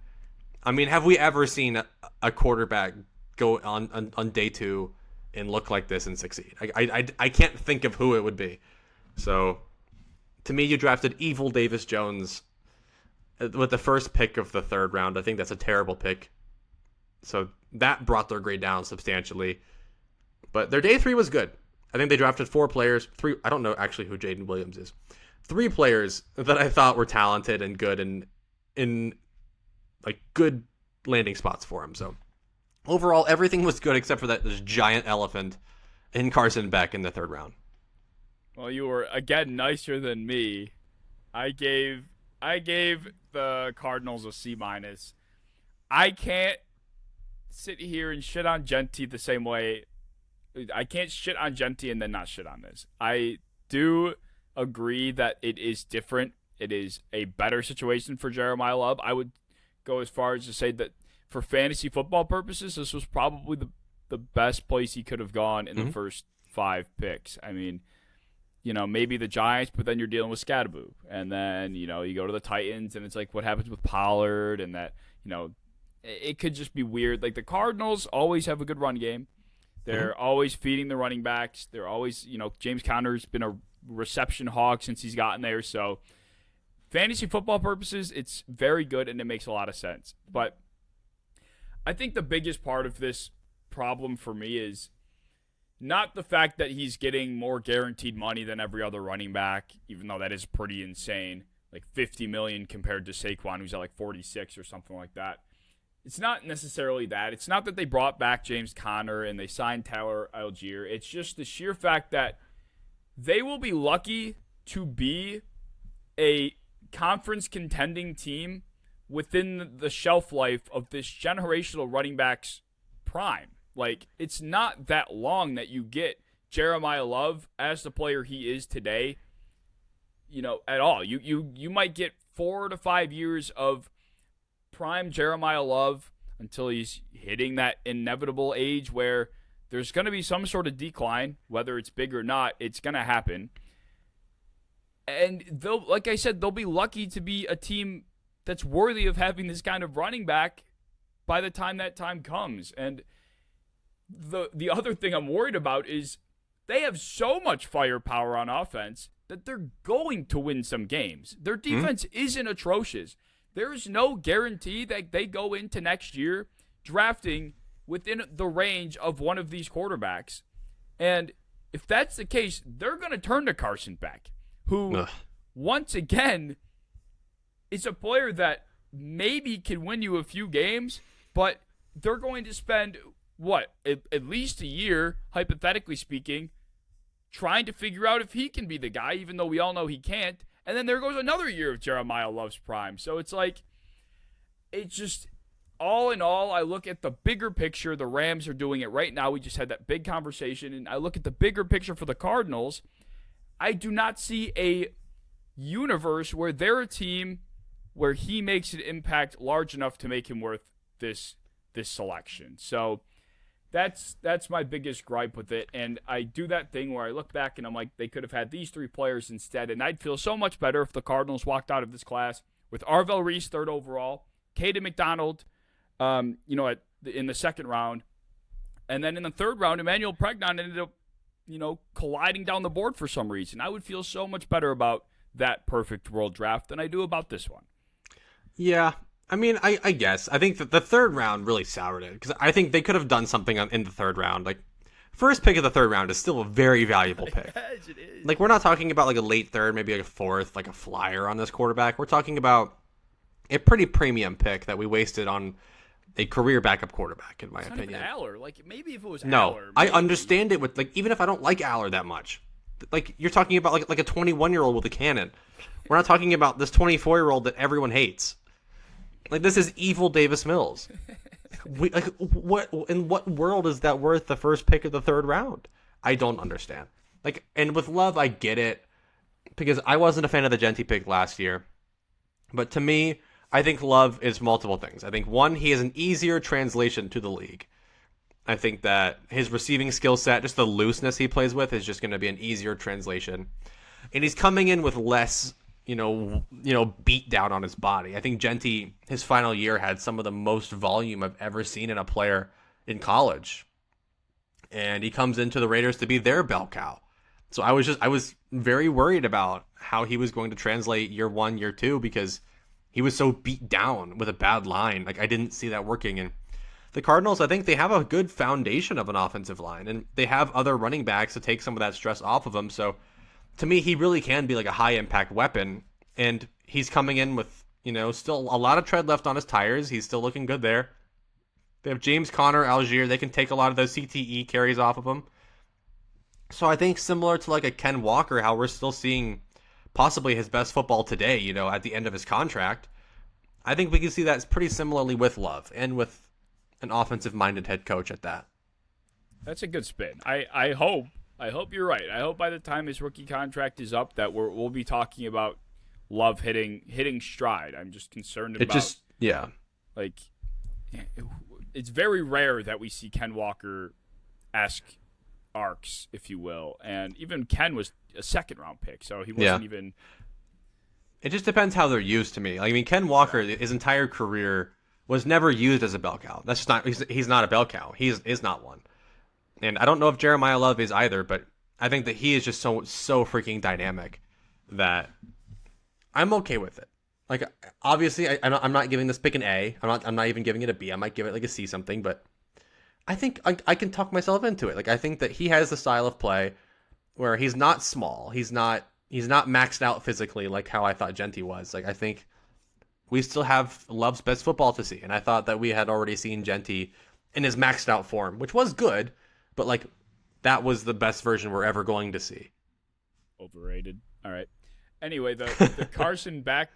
I mean, have we ever seen a quarterback go on day 2 and look like this and succeed? I can't think of who it would be. So, to me, you drafted evil Davis Jones with the first pick of the 3rd round. I think that's a terrible pick. So that brought their grade down substantially. But their day 3 was good. I think they drafted 4 players. 3. I don't know actually who Jaden Williams is. 3 players that I thought were talented and good and in good landing spots for him. So overall, everything was good except for this giant elephant in Carson Beck in the 3rd round. Well, you were again nicer than me. I gave the Cardinals a C minus. I can't sit here and shit on Genty the same way. I can't shit on Genty and then not shit on this. I do agree that it is different. It is a better situation for Jeremiah Love. I would go as far as to say that for fantasy football purposes, this was probably the best place he could have gone in the first 5 picks. I mean, maybe the Giants, but then you're dealing with Scadaboo. And then, you go to the Titans, and it's like what happens with Pollard, and that, it could just be weird. The Cardinals always have a good run game. They're always feeding the running backs. They're always, James Conner's been a reception hog since he's gotten there. So fantasy football purposes, it's very good and it makes a lot of sense. But I think the biggest part of this problem for me is not the fact that he's getting more guaranteed money than every other running back, even though that is pretty insane, like $50 million compared to Saquon, who's at like 46 or something like that. It's not necessarily that. It's not that they brought back James Conner and they signed Tyler Algier. It's just the sheer fact that they will be lucky to be a conference contending team within the shelf life of this generational running back's prime. Like, it's not that long that you get Jeremiah Love as the player he is today, at all. You might get 4 to 5 years of prime Jeremiah Love until he's hitting that inevitable age where there's going to be some sort of decline, whether it's big or not, it's going to happen. And like I said, they'll be lucky to be a team that's worthy of having this kind of running back by the time that time comes. And the other thing I'm worried about is they have so much firepower on offense that they're going to win some games. Their defense isn't atrocious. There's no guarantee that they go into next year drafting within the range of one of these quarterbacks. And if that's the case, they're going to turn to Carson Beck, who, once again, is a player that maybe can win you a few games, but they're going to spend, at least a year, hypothetically speaking, trying to figure out if he can be the guy, even though we all know he can't. And then there goes another year of Jeremiah Love's prime. So it's like, it's just, all in all, I look at the bigger picture. The Rams are doing it right now. We just had that big conversation. And I look at the bigger picture for the Cardinals. I do not see a universe where they're a team where he makes an impact large enough to make him worth this selection. So that's my biggest gripe with it. And I do that thing where I look back and I'm like, they could have had these 3 players instead. And I'd feel so much better if the Cardinals walked out of this class with Arvell Reese 3rd overall, Caden McDonald, in the 2nd round. And then in the 3rd round, Emmanuel Pregnon ended up, colliding down the board for some reason. I would feel so much better about that perfect world draft than I do about this one. Yeah. I mean, I guess. I think that the 3rd round really soured it because I think they could have done something in the 3rd round. Like, first pick of the 3rd round is still a very valuable pick. Yes, it is. Like, we're not talking about like a late 3rd, maybe like a 4th, like a flyer on this quarterback. We're talking about a pretty premium pick that we wasted on a career backup quarterback, in my opinion. Not even Aller. Like, maybe if it was no, Aller. I understand it with, like, even if I don't like Aller that much. Like, you're talking about like a 21-year-old with a cannon. We're not talking about this 24-year-old that everyone hates. Like, this is evil Davis Mills. In what world is that worth the first pick of the 3rd round? I don't understand. Like, and with Love, I get it because I wasn't a fan of the Genti pick last year. But to me, I think Love is multiple things. I think, one, he has an easier translation to the league. I think that his receiving skill set, just the looseness he plays with, is just going to be an easier translation. And he's coming in with less, beat down on his body. I think Genti, his final year, had some of the most volume I've ever seen in a player in college. And he comes into the Raiders to be their bell cow. So I was very worried about how he was going to translate year 1, year 2, because he was so beat down with a bad line. Like, I didn't see that working. And the Cardinals, I think they have a good foundation of an offensive line, and they have other running backs to take some of that stress off of him. So to me, he really can be like a high impact weapon. And he's coming in with, still a lot of tread left on his tires. He's still looking good there. They have James Conner, Algier. They can take a lot of those CTE carries off of him. So I think similar to like a Ken Walker, how we're still seeing possibly his best football today, at the end of his contract. I think we can see that pretty similarly with Love and with an offensive-minded head coach at that. That's a good spin. I hope you're right. I hope by the time his rookie contract is up that we'll be talking about Love hitting stride. I'm just concerned about like, it's very rare that we see Ken Walker-esque arcs, if you will. And even Ken was a 2nd-round pick, so he wasn't even... It just depends how they're used to me. I mean, Ken Walker, his entire career was never used as a bell cow. That's just not. He's not a bell cow. He is not one. And I don't know if Jeremiah Love is either, but I think that he is just so freaking dynamic that I'm okay with it. Like, obviously, I'm not giving this pick an A. I'm not even giving it a B. I might give it like a C something, but I think I can talk myself into it. Like, I think that he has the style of play where he's not small. He's not maxed out physically like how I thought Genty was. Like, I think we still have Love's best football to see, and I thought that we had already seen Genty in his maxed out form, which was good, but like that was the best version we're ever going to see. Overrated. All right. Anyway, the Carson Beck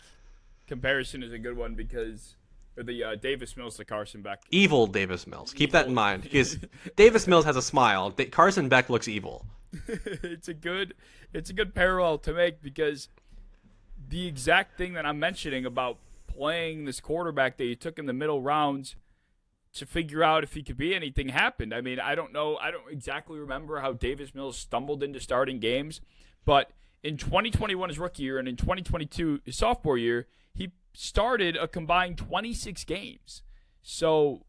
comparison is a good one because the Davis Mills to Carson Beck. Evil Davis Mills. Keep that in mind because Davis Mills has a smile. Carson Beck looks evil. It's a good parallel to make because the exact thing that I'm mentioning about playing this quarterback that you took in the middle rounds to figure out if he could be anything happened. I mean, I don't know. I don't exactly remember how Davis Mills stumbled into starting games, but in 2021, his rookie year, and in 2022, his sophomore year, he started a combined 26 games. So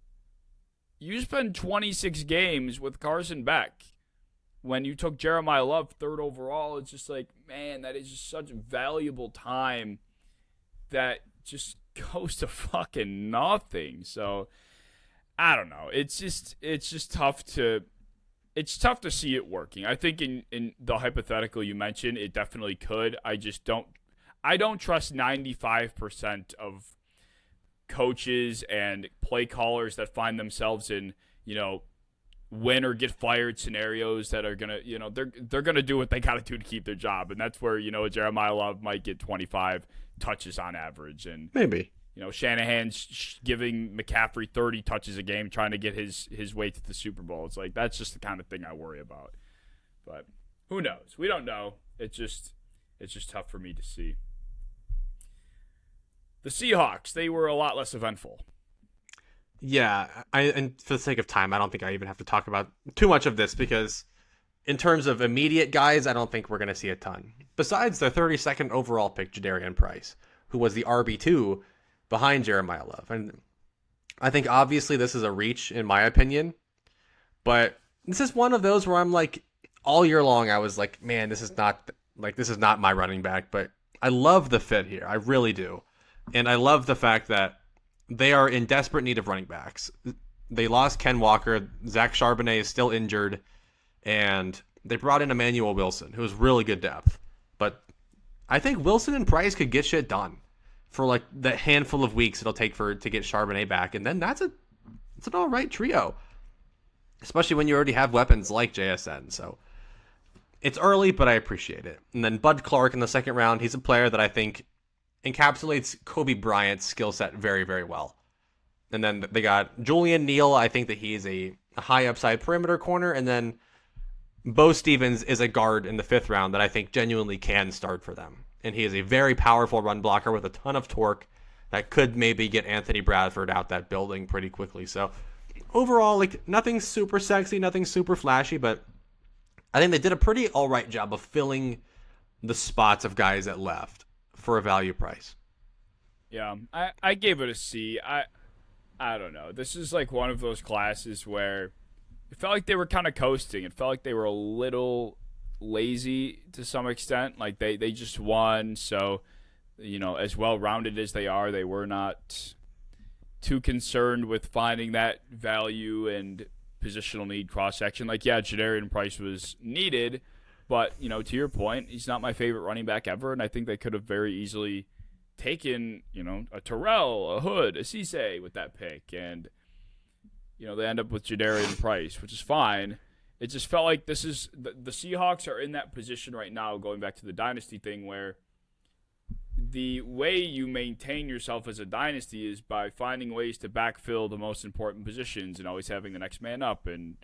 you spend 26 games with Carson Beck when you took Jeremiah Love third overall. It's just like, man, that is just such valuable time that just goes to fucking nothing. So I don't know. It's just tough to see it working. I think in the hypothetical you mentioned, it definitely could. I don't trust 95% of coaches and play callers that find themselves in, win or get fired scenarios that are gonna, they're gonna do what they gotta do to keep their job, and that's where Jeremiah Love might get 25 touches on average, and maybe Shanahan's giving McCaffrey 30 touches a game trying to get his way to the Super Bowl. It's like that's just the kind of thing I worry about. But who knows? We don't know. It's just tough for me to see. The Seahawks, they were a lot less eventful. Yeah, and for the sake of time, I don't think I even have to talk about too much of this because in terms of immediate guys, I don't think we're going to see a ton. Besides their 32nd overall pick, Jadarian Price, who was the RB2 behind Jeremiah Love. And I think obviously this is a reach in my opinion, but this is one of those where I'm like, all year long I was like, man, this is not my running back, but I love the fit here. I really do. And I love the fact that they are in desperate need of running backs. They lost Ken Walker. Zach Charbonnet is still injured. And they brought in Emmanuel Wilson, who is really good depth. But I think Wilson and Price could get shit done for like the handful of weeks it'll take to get Charbonnet back. And then it's an all right trio, especially when you already have weapons like JSN. So it's early, but I appreciate it. And then Bud Clark in the second round, he's a player that I think encapsulates Kobe Bryant's skill set very, very well. And then they got Julian Neal. I think that he's a high upside perimeter corner. And then Bo Stevens is a guard in the fifth round that I think genuinely can start for them. And he is a very powerful run blocker with a ton of torque that could maybe get Anthony Bradford out that building pretty quickly. So overall, like nothing super sexy, nothing super flashy, but I think they did a pretty all right job of filling the spots of guys that left for a value price. Yeah, I gave it a C. I don't know. This is like one of those classes where it felt like they were kind of coasting. It felt like they were a little lazy to some extent. Like they just won, so as well-rounded as they are, they were not too concerned with finding that value and positional need cross-section. Like, yeah, Jadarian Price was needed, but, to your point, he's not my favorite running back ever, and I think they could have very easily taken, a Terrell, a Hood, a Cisse with that pick, and, they end up with Jadarian Price, which is fine. It just felt like this is the Seahawks are in that position right now, going back to the dynasty thing, where the way you maintain yourself as a dynasty is by finding ways to backfill the most important positions and always having the next man up. And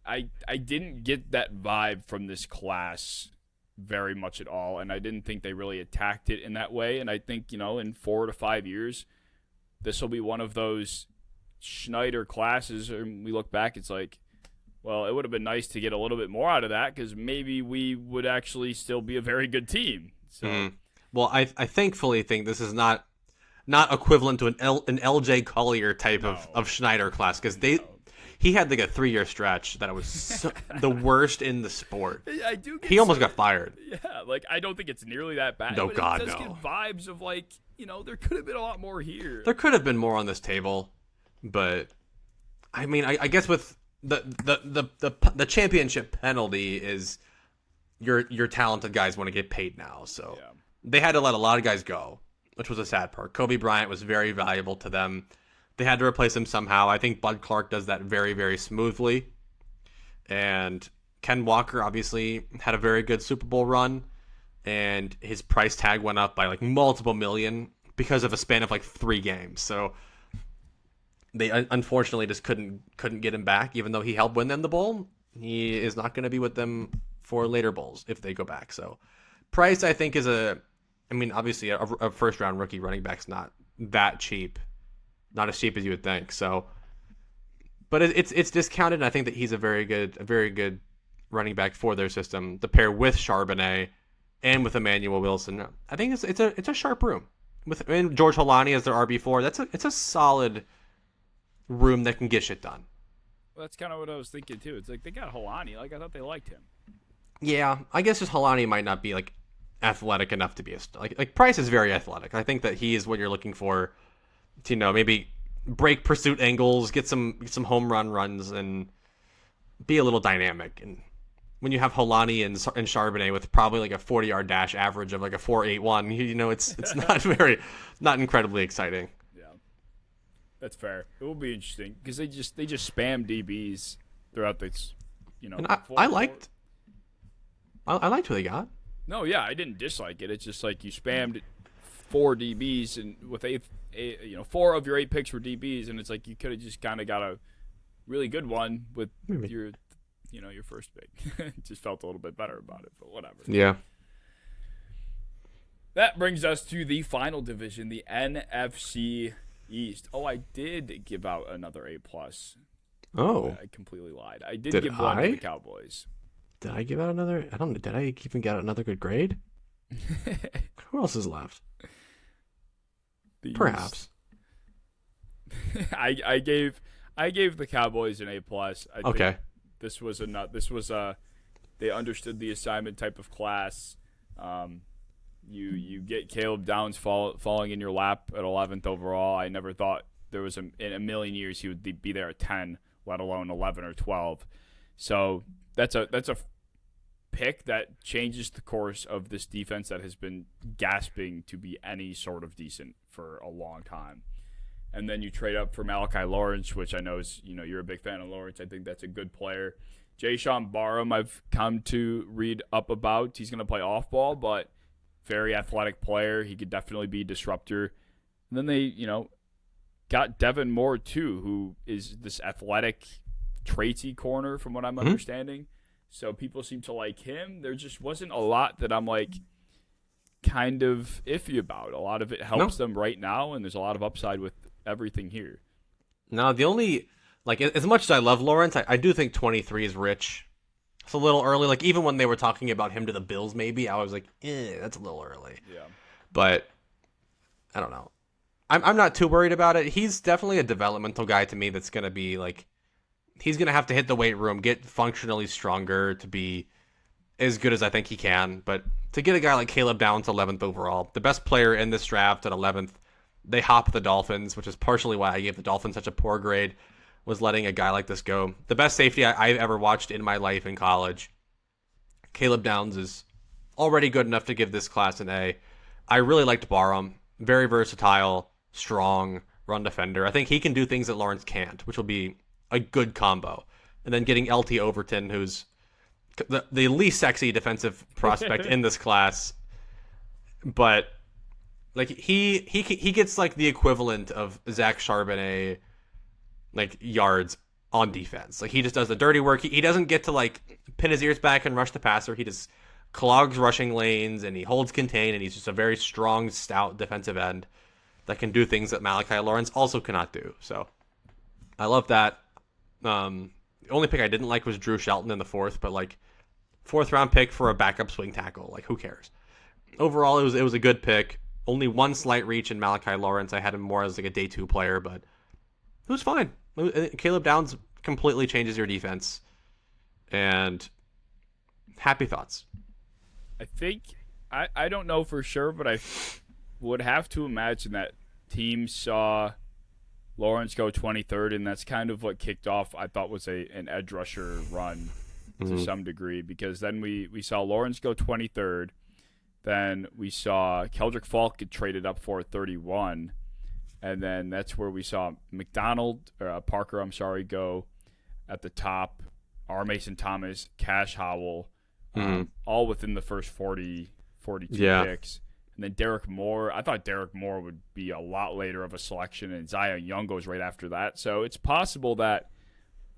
I didn't get that vibe from this class very much at all, and I didn't think they really attacked it in that way. And I think, in 4 to 5 years, this will be one of those Schneider classes, and we look back, it's like, well, it would have been nice to get a little bit more out of that because maybe we would actually still be a very good team. So, Well, I thankfully think this is not not equivalent to an LJ Collier type of Schneider class, because he had like a 3-year stretch that was the worst in the sport. I do. He almost got fired. Yeah, like I don't think it's nearly that bad. No, but God, it does no. give vibes of like, there could have been a lot more here. There could have been more on this table, but I mean, I guess with the championship penalty is your talented guys want to get paid now, so they had to let a lot of guys go, which was a sad part. Kobe Bryant was very valuable to them. They had to replace him somehow. I think Bud Clark does that very, very smoothly. And Ken Walker obviously had a very good Super Bowl run, and his price tag went up by like multiple million because of a span of like 3 games. So they unfortunately just couldn't get him back, even though he helped win them the bowl. He is not going to be with them for later bowls if they go back. So Price, I think, is obviously a first-round rookie running back's not that cheap. Not as cheap as you would think. So, but it's discounted, and I think that he's a very good running back for their system. To pair with Charbonnet and with Emmanuel Wilson, I think it's a sharp room. And George Holani as their RB4, it's a solid room that can get shit done. Well, that's kind of what I was thinking too. It's like they got Holani. Like I thought they liked him. Yeah, I guess just Holani might not be like athletic enough to be like Price is very athletic. I think that he is what you're looking for. To, maybe break pursuit angles, get some home run runs, and be a little dynamic. And when you have Holani and Charbonnet with probably like a 40-yard dash average of like a 4.81, it's not incredibly exciting. Yeah, that's fair. It will be interesting because they just spam DBs throughout this. And I liked who they got. No, yeah, I didn't dislike it. It's just like you spammed 4 DBs and with 4 of your 8 picks were DBs, and it's like you could have just kind of got a really good one with your first pick. Just felt a little bit better about it, but whatever. Yeah. That brings us to the final division, the NFC East. Oh, I did give out another A+. Oh. I completely lied. I did give one to the Cowboys. Did I give out another? I don't know. Did I even get another good grade? Who else is left? Perhaps. I gave the Cowboys an A+. Okay. This was they understood the assignment type of class. You get Caleb Downs falling in your lap at 11th overall. I never thought there was in a million years he would be there at 10, let alone 11 or 12. So that's a pick that changes the course of this defense that has been gasping to be any sort of decent for a long time. And then you trade up for Malachi Lawrence, which I know is, you're a big fan of Lawrence. I think that's a good player. Jayshon Barham, I've come to read up about. He's going to play off ball, but very athletic player. He could definitely be a disruptor. And then they, got Devin Moore too, who is this athletic, traitsy corner from what I'm understanding. So people seem to like him. There just wasn't a lot that I'm like kind of iffy about. A lot of it helps them right now, and there's a lot of upside with everything here. No, the only, as much as I love Lawrence, I do think 23 is rich. It's a little early. Like, even when they were talking about him to the Bills, maybe, I was like, that's a little early. Yeah. But, I don't know. I'm not too worried about it. He's definitely a developmental guy to me that's going to be, he's going to have to hit the weight room, get functionally stronger to be as good as I think he can. But to get a guy like Caleb Downs 11th overall, the best player in this draft at 11th, they hop the Dolphins, which is partially why I gave the Dolphins such a poor grade, was letting a guy like this go. The best safety I've ever watched in my life in college. Caleb Downs is already good enough to give this class an A. I really liked Barham. Very versatile, strong, run defender. I think he can do things that Lawrence can't, which will be a good combo. And then getting LT Overton, who's the least sexy defensive prospect in this class. But he gets the equivalent of Zach Charbonnet yards on defense. He just does the dirty work. He doesn't get to pin his ears back and rush the passer. He just clogs rushing lanes and he holds contain, and he's just a very strong, stout defensive end that can do things that Malachi Lawrence also cannot do. So I love that. The only pick I didn't like was Drew Shelton in the 4th, but 4th round pick for a backup swing tackle. Who cares? Overall, it was a good pick. Only one slight reach in Malachi Lawrence. I had him more as a day 2 player, but it was fine. Caleb Downs completely changes your defense. And happy thoughts. I think I don't know for sure, but I would have to imagine that teams saw Lawrence go 23rd, and that's kind of what kicked off, I thought, was an edge rusher run to some degree, because then we saw Lawrence go 23rd. Then we saw Keldrick Falk get traded up for 31. And then that's where we saw Parker, go at the top. R. Mason Thomas, Cash Howell, all within the first 42 picks. And then Derek Moore. I thought Derek Moore would be a lot later of a selection, and Zion Young goes right after that. So it's possible that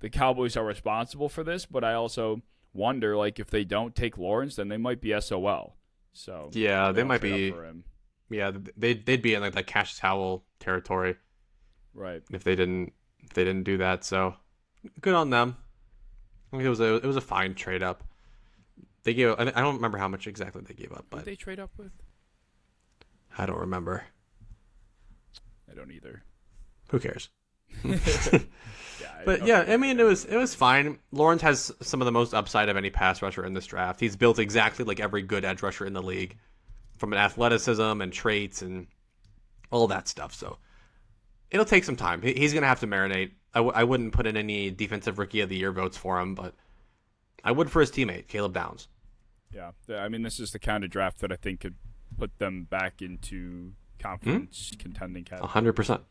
the Cowboys are responsible for this, but I also wonder, like, if they don't take Lawrence, then they might be SOL. So yeah, they might be. Yeah, they'd be in like that Cash Howell territory, right? If they didn't do that. So good on them. I think it was a fine trade up. They gave. I don't remember how much exactly they gave up, but who did they trade up with? I don't remember. I don't either. Who cares? But I mean, it was fine. Lawrence has some of the most upside of any pass rusher in this draft. He's built exactly like every good edge rusher in the league, from an athleticism and traits and all that stuff. So it'll take some time. He's going to have to marinate. I wouldn't put in any defensive rookie of the year votes for him, but I would for his teammate, Caleb Downs. Yeah. I mean, this is the kind of draft that I think could put them back into conference contending category. 100%.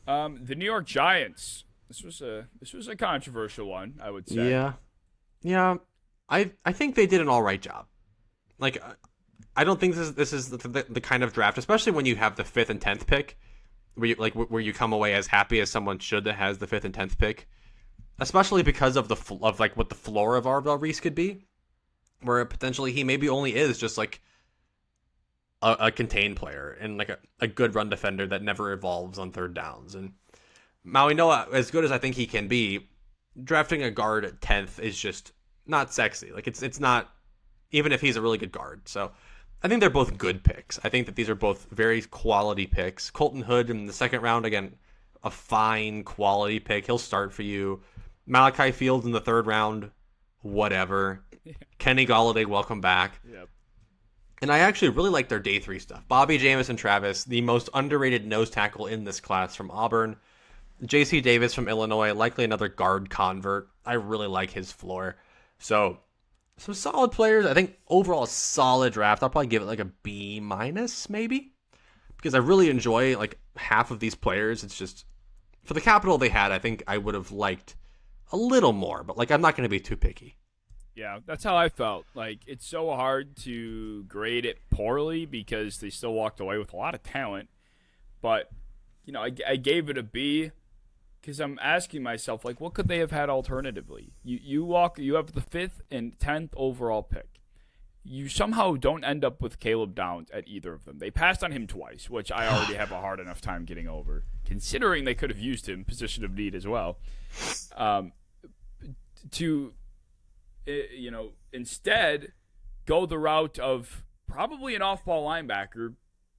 The New York Giants. This was a controversial one, I would say. Yeah. I think they did an all right job. Like, I don't think this is the kind of draft, especially when you have the 5th and 10th pick, where you come away as happy as someone should that has the 5th and 10th pick, especially because of what the floor of Vrabel Reese could be, where potentially he maybe only is just like a contained player and like a good run defender that never evolves on third downs. And Maui Noah, as good as I think he can be, drafting a guard at 10th is just not sexy. Like it's not, even if he's a really good guard. So I think they're both good picks. I think that these are both very quality picks. Colton Hood in the 2nd round, again, a fine quality pick. He'll start for you. Malachi Fields in the 3rd round, whatever. Kenny Golladay, welcome back. Yep. And I actually really like their day 3 stuff. Bobby Jamison Travis, the most underrated nose tackle in this class from Auburn. J.C. Davis from Illinois, likely another guard convert. I really like his floor. So some solid players. I think overall a solid draft. I'll probably give it like a B- maybe, because I really enjoy like half of these players. It's just for the capital they had, I think I would have liked a little more, but like I'm not going to be too picky. Yeah, that's how I felt. Like, it's so hard to grade it poorly because they still walked away with a lot of talent. But, I gave it a B because I'm asking myself, like, what could they have had alternatively? You have the 5th and 10th overall pick. You somehow don't end up with Caleb Downs at either of them. They passed on him twice, which I already have a hard enough time getting over, considering they could have used him, position of need as well. Instead go the route of probably an off-ball linebacker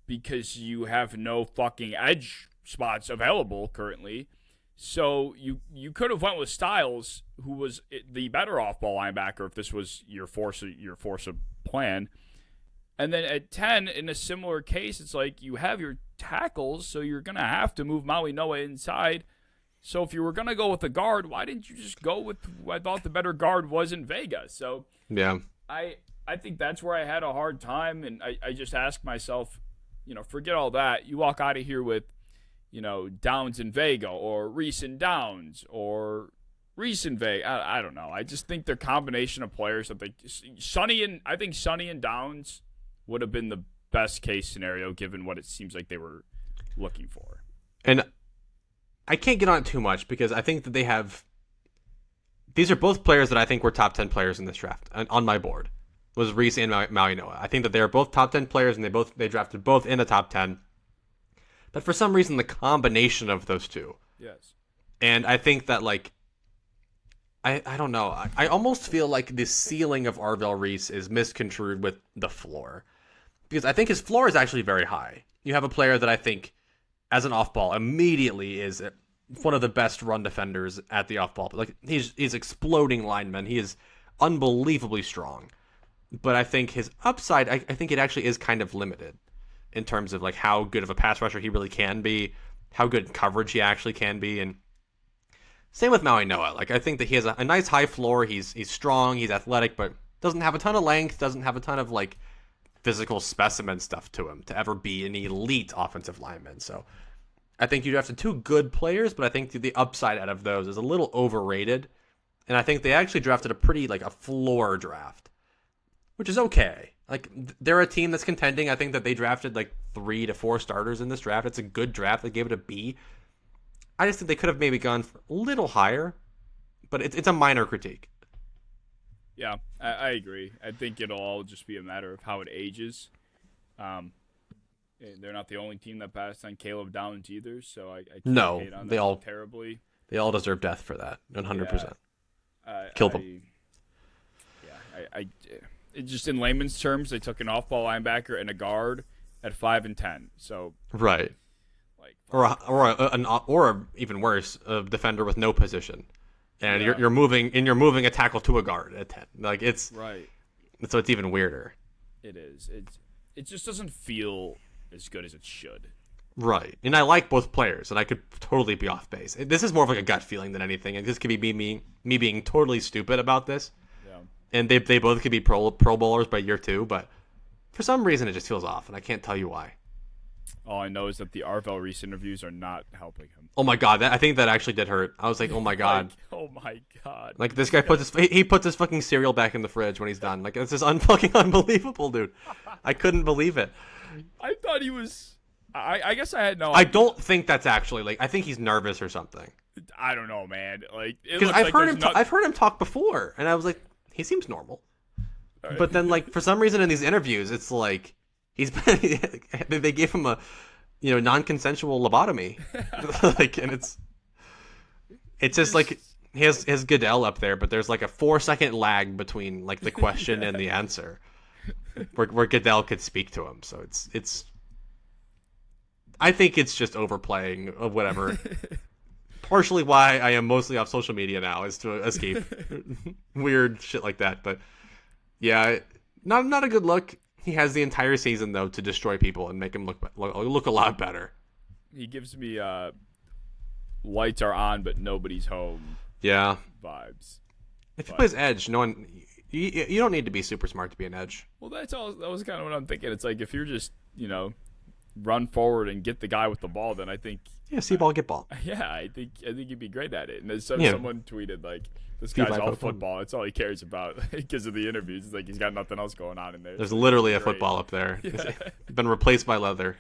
because you have no fucking edge spots available currently. So you could have went with Styles, who was the better off-ball linebacker if this was your force of plan. And then at 10, in a similar case, it's like you have your tackles, so you're going to have to move Maui Noah inside. So if you were going to go with a guard, why didn't you just go with who I thought the better guard was in Vegas? So yeah, I think that's where I had a hard time, and I just asked myself, forget all that. You walk out of here with, Downs and Vega, or Reese and Downs, or Reese and Vega. I don't know. I just think their combination of players that Sonny and Downs would have been the best case scenario given what it seems like they were looking for. And I can't get on it too much because I think that these are both players that I think were top 10 players in this draft on my board, was Reese and Maui Noah. I think that they are both top 10 players and they drafted both in the top 10. But for some reason, the combination of those two. Yes. And I think that I don't know. I almost feel like the ceiling of Vrabel Reese is misconstrued with the floor, because I think his floor is actually very high. You have a player that I think, as an off-ball, immediately is one of the best run defenders at the off ball. Like he's exploding lineman. He is unbelievably strong. But I think his upside, I think it actually is kind of limited in terms of like how good of a pass rusher he really can be, how good coverage he actually can be, and same with Maui Noah. Like I think that he has a nice high floor. He's strong, he's athletic, but doesn't have a ton of length, doesn't have a ton of like physical specimen stuff to him to ever be an elite offensive lineman. So I think you drafted two good players, but I think the upside out of those is a little overrated. And I think they actually drafted a pretty like a floor draft, which is okay. Like they're a team that's contending. I think that they drafted like 3 to 4 starters in this draft. It's a good draft. They gave it a B. I just think they could have maybe gone a little higher, but it's a minor critique. Yeah, I agree. I think it'll all just be a matter of how it ages. They're not the only team that passed on Caleb Downs either, so I can't hate on them terribly. They all deserve death for that, 100%. Kill them. It just in layman's terms, they took an off-ball linebacker and a guard at 5 and 10. So right, like or even worse, a defender with no position, and you're moving a tackle to a guard at 10. Like it's right. So it's even weirder. It is. It just doesn't feel as good as it should. Right, and I like both players, and I could totally be off base. This is more of like a gut feeling than anything, and this could be me being totally stupid about this. Yeah. And they both could be pro bowlers by year 2, but for some reason it just feels off, and I can't tell you why. All I know is that the Arvell Reese interviews are not helping him. Oh my god, I think that actually did hurt. I was like, oh my god. Oh my god. Like this guy puts his fucking cereal back in the fridge when he's done. Like this is fucking unbelievable, dude. I couldn't believe it. I thought he was. I guess I had no. I don't think that's actually like. I think he's nervous or something. I don't know, man. Like because I've heard him talk before, and I was like, he seems normal. Right. But then, like for some reason in these interviews, it's like they gave him a non-consensual lobotomy, like, and it's just like he has Goodell up there, but there's like a 4-second lag between like the question and the answer, where Goodell could speak to him. So it's. I think it's just overplaying of whatever. Partially why I am mostly off social media now is to escape weird shit like that. But yeah, not a good look. He has the entire season though to destroy people and make him look a lot better. He gives me lights are on but nobody's home. Yeah. Vibes. If he plays edge, no one. You don't need to be super smart to be an edge. Well, that was kind of what I'm thinking. It's like if you're just run forward and get the guy with the ball, then I think see ball, get ball. Yeah, I think you'd be great at it. And as someone tweeted like, this guy's all football. It's all he cares about because of the interviews. It's like he's got nothing else going on in there. There's literally a football up there. Yeah. Been replaced by leather.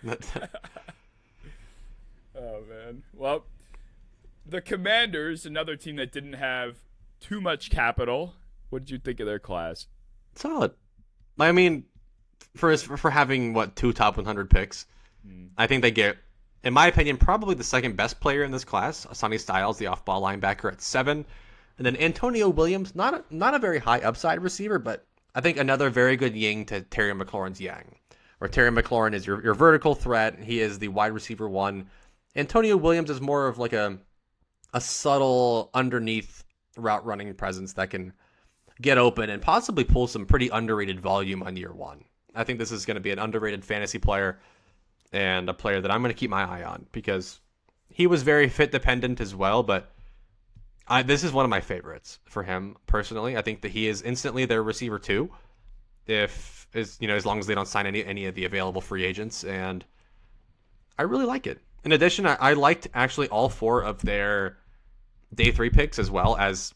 Oh man. Well, the Commanders, another team that didn't have too much capital. What did you think of their class? Solid. I mean, for having 2 top 100 picks. I think they get, in my opinion, probably the second best player in this class, Sonny Styles, the off-ball linebacker at 7. And then Antonio Williams, not a very high upside receiver, but I think another very good yin to Terry McLaurin's yang. Where Terry McLaurin is your vertical threat. He is the wide receiver 1. Antonio Williams is more of like a subtle underneath route running presence that can get open and possibly pull some pretty underrated volume on year 1. I think this is going to be an underrated fantasy player. And a player that I'm going to keep my eye on because he was very fit dependent as well. But this is one of my favorites for him personally. I think that he is instantly their receiver 2, as long as they don't sign any of the available free agents. And I really like it. In addition, I liked actually all 4 of their day 3 picks as well as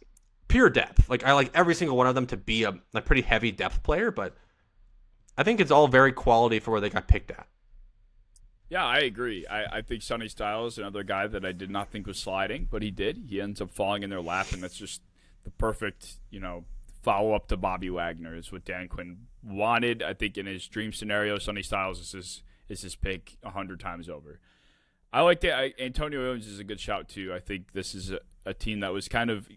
pure depth. Like I like every single one of them to be a pretty heavy depth player, but I think it's all very quality for where they got picked at. Yeah, I agree. I think Sonny Styles, another guy that I did not think was sliding, but he did. He ends up falling in their lap, and that's just the perfect, follow-up to Bobby Wagner is what Dan Quinn wanted. I think in his dream scenario, Sonny Styles is his pick 100 times over. I like that. Antonio Williams is a good shout, too. I think this is a team that was kind of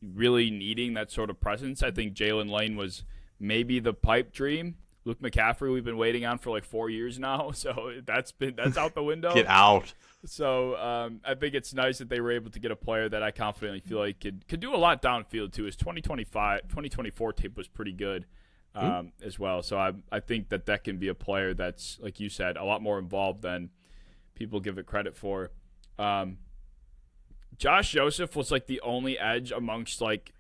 really needing that sort of presence. I think Jalen Lane was maybe the pipe dream. Luke McCaffrey, we've been waiting on for like 4 years now, so that's out the window. Get out. So I think it's nice that they were able to get a player that I confidently feel like could do a lot downfield too. His 2024 tape was pretty good as well. So I think that can be a player that's, like you said, a lot more involved than people give it credit for. Josh Joseph was like the only edge amongst like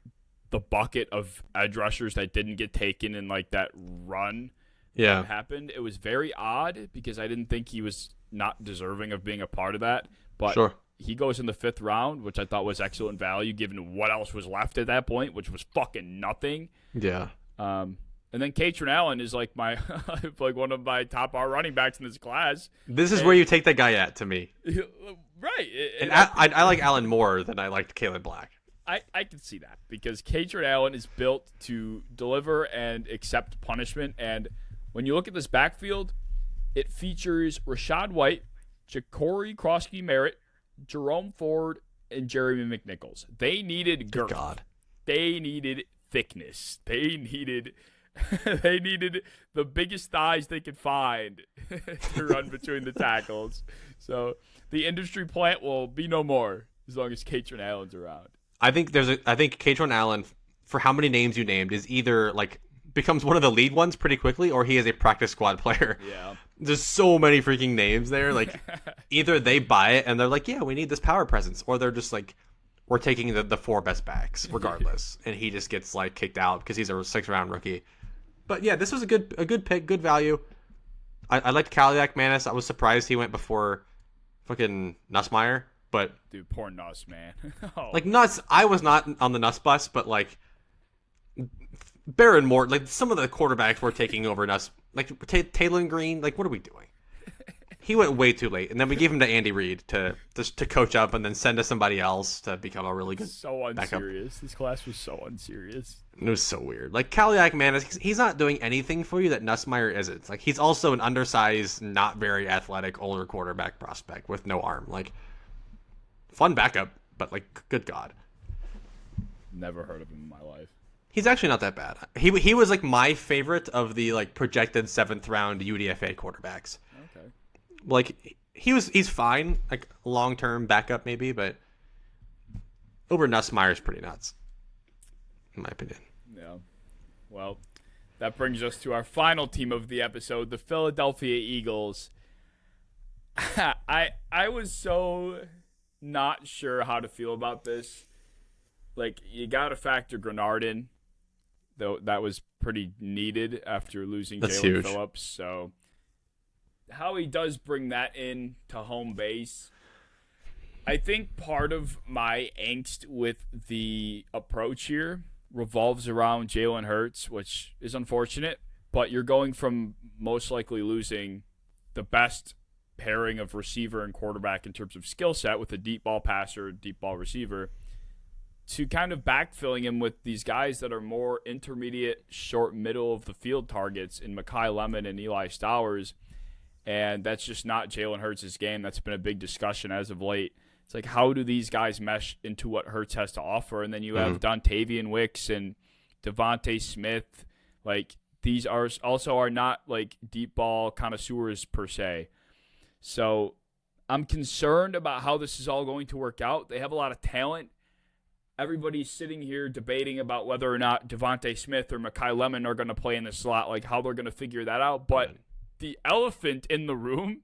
the bucket of edge rushers that didn't get taken in like that run that happened. It was very odd because I didn't think he was not deserving of being a part of that. But he goes in the 5th round, which I thought was excellent value given what else was left at that point, which was fucking nothing. Yeah. And then Katron Allen is like my like one of my top running backs in this class. This is where you take that guy at to me. Right. And I like Allen more than I liked Kalen Black. I can see that because Katron Allen is built to deliver and accept punishment. And when you look at this backfield, it features Rashad White, Ja'Cory Krosky-Merritt, Jerome Ford, and Jeremy McNichols. They needed girth. God. They needed thickness. They needed the biggest thighs they could find to run between the tackles. So the industry plant will be no more as long as Katron Allen's around. I think Katron Allen, for how many names you named, is either like becomes one of the lead ones pretty quickly, or he is a practice squad player. Yeah. There's so many freaking names there. Like either they buy it and they're like, yeah, we need this power presence, or they're just like, we're taking the 4 best backs regardless, and he just gets like kicked out because he's a 6th round rookie. But yeah, this was a good pick, good value. I liked Kaliak Manis. I was surprised he went before fucking Nussmeier. But dude, poor Nuss, man. Like Nuss, I was not on the Nuss bus, but like Baron Moore, like some of the quarterbacks were taking over Nuss, like Taylor Green. Like, what are we doing? He went way too late, and then we gave him to Andy Reid to coach up, and then send to somebody else to become a really good. So unserious. Backup. This class was so unserious. It was so weird. Like Kaliak, man, he's not doing anything for you that Nussmeier isn't. Like he's also an undersized, not very athletic, older quarterback prospect with no arm. Like. Fun backup, but like, good God. Never heard of him in my life. He's actually not that bad. He was like my favorite of the like projected 7th round UDFA quarterbacks. Okay. Like he's fine, like long-term backup maybe, but over Nussmeier's pretty nuts, in my opinion. Yeah. Well, that brings us to our final team of the episode, the Philadelphia Eagles. I was so not sure how to feel about this. Like, you got to factor Grenard in, though that was pretty needed after losing Jalen Phillips. So, how he does bring that in to home base. I think part of my angst with the approach here revolves around Jalen Hurts, which is unfortunate, but you're going from most likely losing the best pairing of receiver and quarterback in terms of skill set with a deep ball passer, deep ball receiver, to kind of backfilling him with these guys that are more intermediate, short, middle of the field targets in Mekhi Lemon and Eli Stowers. And that's just not Jalen Hurts' game. That's been a big discussion as of late. It's like, how do these guys mesh into what Hurts has to offer? And then you have Dontavian Wicks and Devontae Smith. Like, these are not like deep ball connoisseurs per se. So I'm concerned about how this is all going to work out. They have a lot of talent. Everybody's sitting here debating about whether or not Devontae Smith or Mekhi Lemon are going to play in the slot, like how they're going to figure that out. But the elephant in the room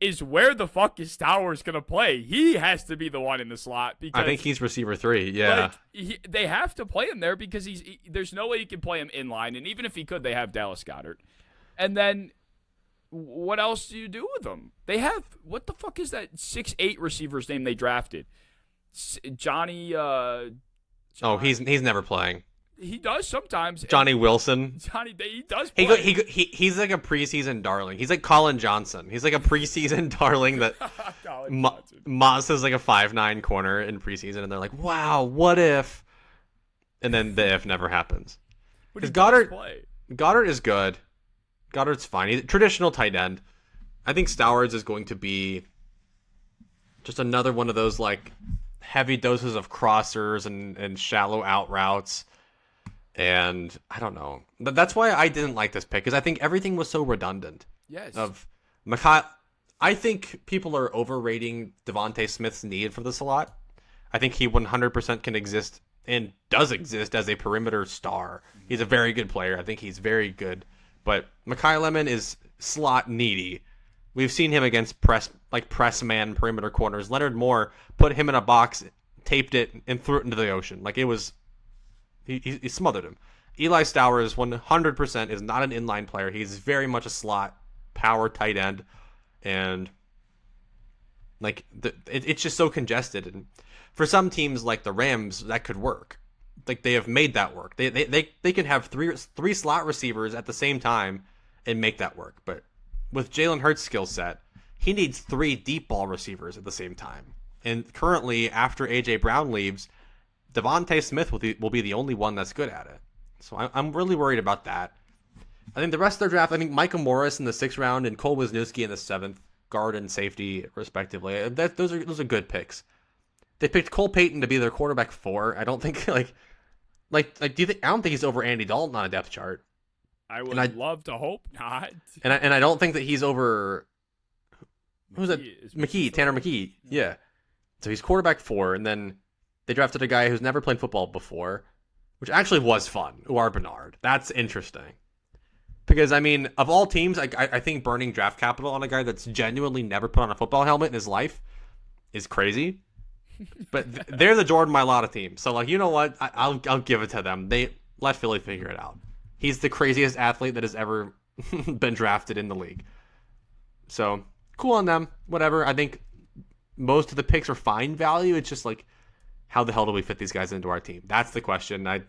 is where the fuck is Stowers going to play? He has to be the one in the slot. Because I think he's receiver 3, yeah. Like, they have to play him there because there's no way you can play him in line. And even if he could, they have Dallas Goedert. And then what else do you do with them? They have, what the fuck is that 6'8" receiver's name they drafted? Johnny. He's never playing. He does sometimes. Johnny Wilson. He does play. He's like a preseason darling. He's like Colin Johnson. He's like a preseason darling that Moss is like a 5'9" corner in preseason, and they're like, wow, what if? And then the if never happens. Because Goddard is good. Goddard's fine. He's a traditional tight end. I think Stowers is going to be just another one of those like heavy doses of crossers and shallow out routes. And I don't know. That's why I didn't like this pick, because I think everything was so redundant. Yes. Of Mekhi I think people are overrating Devontae Smith's need for the slot. I think he 100% can exist and does exist as a perimeter star. He's a very good player. I think he's very good. But Mekhi Lemon is slot needy. We've seen him against press man perimeter corners. Leonard Moore put him in a box, taped it, and threw it into the ocean. Like, it was... He smothered him. Eli Stowers 100% is not an inline player. He's very much a slot power tight end. And like it's just so congested. And for some teams like the Rams, that could work. Like, they have made that work. They can have three slot receivers at the same time and make that work. But with Jalen Hurts' skill set, he needs 3 deep ball receivers at the same time. And currently, after A.J. Brown leaves, Devontae Smith will be the only one that's good at it. So I'm really worried about that. I think the rest of their draft, I think Micah Morris in the 6th round and Cole Wisniewski in the 7th, guard and safety respectively. Those are good picks. They picked Cole Payton to be their quarterback 4. I don't think I don't think he's over Andy Dalton on a depth chart. I would love to hope not. And I don't think that he's over. Who's that? McKee, Tanner McKee. Yeah. So he's quarterback 4, and then they drafted a guy who's never played football before, which actually was fun. Uar Bernard. That's interesting. Because, I mean, of all teams, I think burning draft capital on a guy that's genuinely never put on a football helmet in his life is crazy. But they're the Jordan Mailata team. So, like, you know what? I'll give it to them. They let Philly figure it out. He's the craziest athlete that has ever been drafted in the league. So, cool on them. Whatever. I think most of the picks are fine value. It's just, like, how the hell do we fit these guys into our team? That's the question. I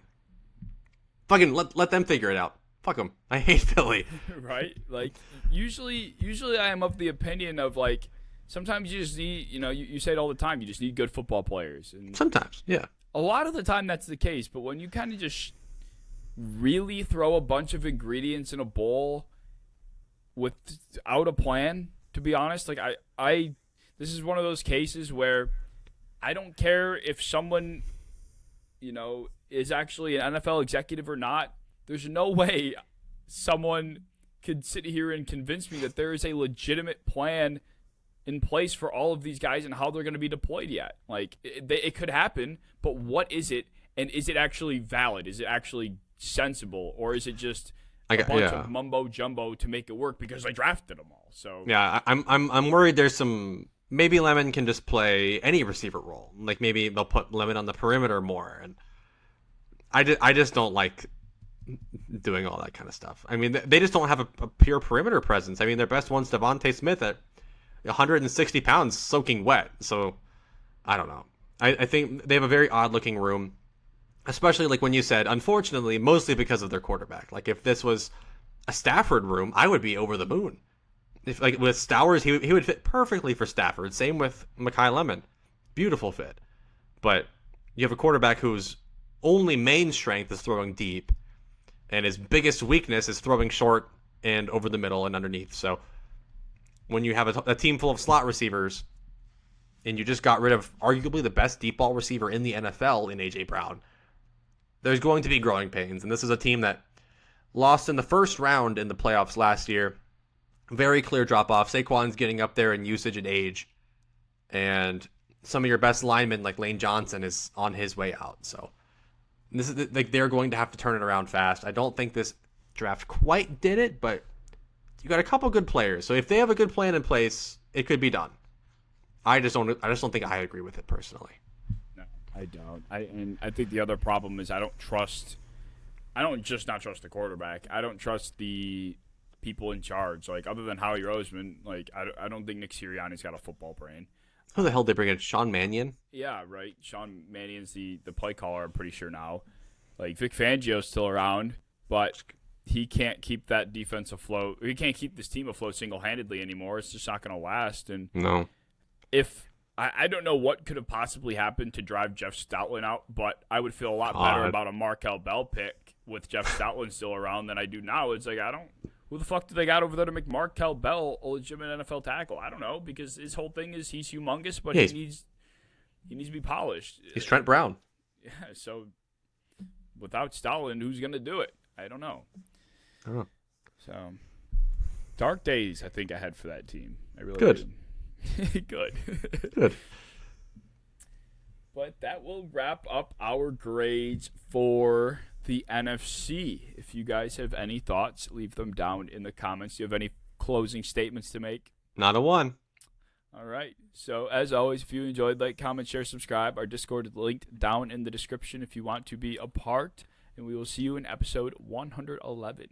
fucking let them figure it out. Fuck them. I hate Philly. Right? Like, usually I am of the opinion of, like, sometimes you just need, you say it all the time, you just need good football players. And sometimes, yeah. A lot of the time that's the case, but when you kind of just really throw a bunch of ingredients in a bowl without a plan, to be honest, like, this is one of those cases where I don't care if someone, is actually an NFL executive or not. There's no way someone could sit here and convince me that there is a legitimate plan in place for all of these guys and how they're going to be deployed yet. Like, it could happen, but what is it? And is it actually valid? Is it actually sensible? Or is it just a bunch of mumbo jumbo to make it work because I drafted them all? So yeah, I'm worried there's some. Maybe Lemon can just play any receiver role. Like, maybe they'll put Lemon on the perimeter more. And I just don't like doing all that kind of stuff. I mean, they just don't have a pure perimeter presence. I mean, their best one's Devontae Smith at 160 pounds soaking wet. So, I don't know. I think they have a very odd-looking room, especially like when you said, unfortunately, mostly because of their quarterback. Like, if this was a Stafford room, I would be over the moon. If, like, with Stowers, he would fit perfectly for Stafford. Same with Mekhi Lemon. Beautiful fit. But you have a quarterback whose only main strength is throwing deep, and his biggest weakness is throwing short and over the middle and underneath. So when you have a team full of slot receivers and you just got rid of arguably the best deep ball receiver in the NFL in A.J. Brown, there's going to be growing pains. And this is a team that lost in the first round in the playoffs last year. Very clear drop-off. Saquon's getting up there in usage and age. And some of your best linemen like Lane Johnson is on his way out. So this is like they're going to have to turn it around fast. I don't think this draft quite did it, but you got a couple good players. So if they have a good plan in place, it could be done. I just don't think I agree with it personally. No, I don't. I think the other problem is I don't just not trust the quarterback. I don't trust the people in charge. Like, other than Howie Roseman, like, I don't think Nick Sirianni's got a football brain. Who the hell did they bring in? Sean Mannion? Yeah, right. Sean Mannion's the play caller, I'm pretty sure now. Like, Vic Fangio's still around, but he can't keep that defense afloat. He can't keep this team afloat single-handedly anymore. It's just not going to last. And no. If I don't know what could have possibly happened to drive Jeff Stoutland out, but I would feel a lot better about a Markel Bell pick with Jeff Stoutland still around than I do now. It's like, who the fuck do they got over there to make Markel Bell a legitimate NFL tackle? I don't know, because his whole thing is he's humongous, but he needs to be polished. He's Trent Brown. Yeah, so without Stoutland, who's going to do it? I don't know. So Dark days, I think, ahead for that team. I really Good. do. Good. Good. But that will wrap up our grades for the NFC. If you guys have any thoughts, leave them down in the comments. Do you have any closing statements to make? Not a one. All right. So, as always, if you enjoyed, like, comment, share, subscribe. Our Discord is linked down in the description if you want to be a part. And we will see you in episode 111.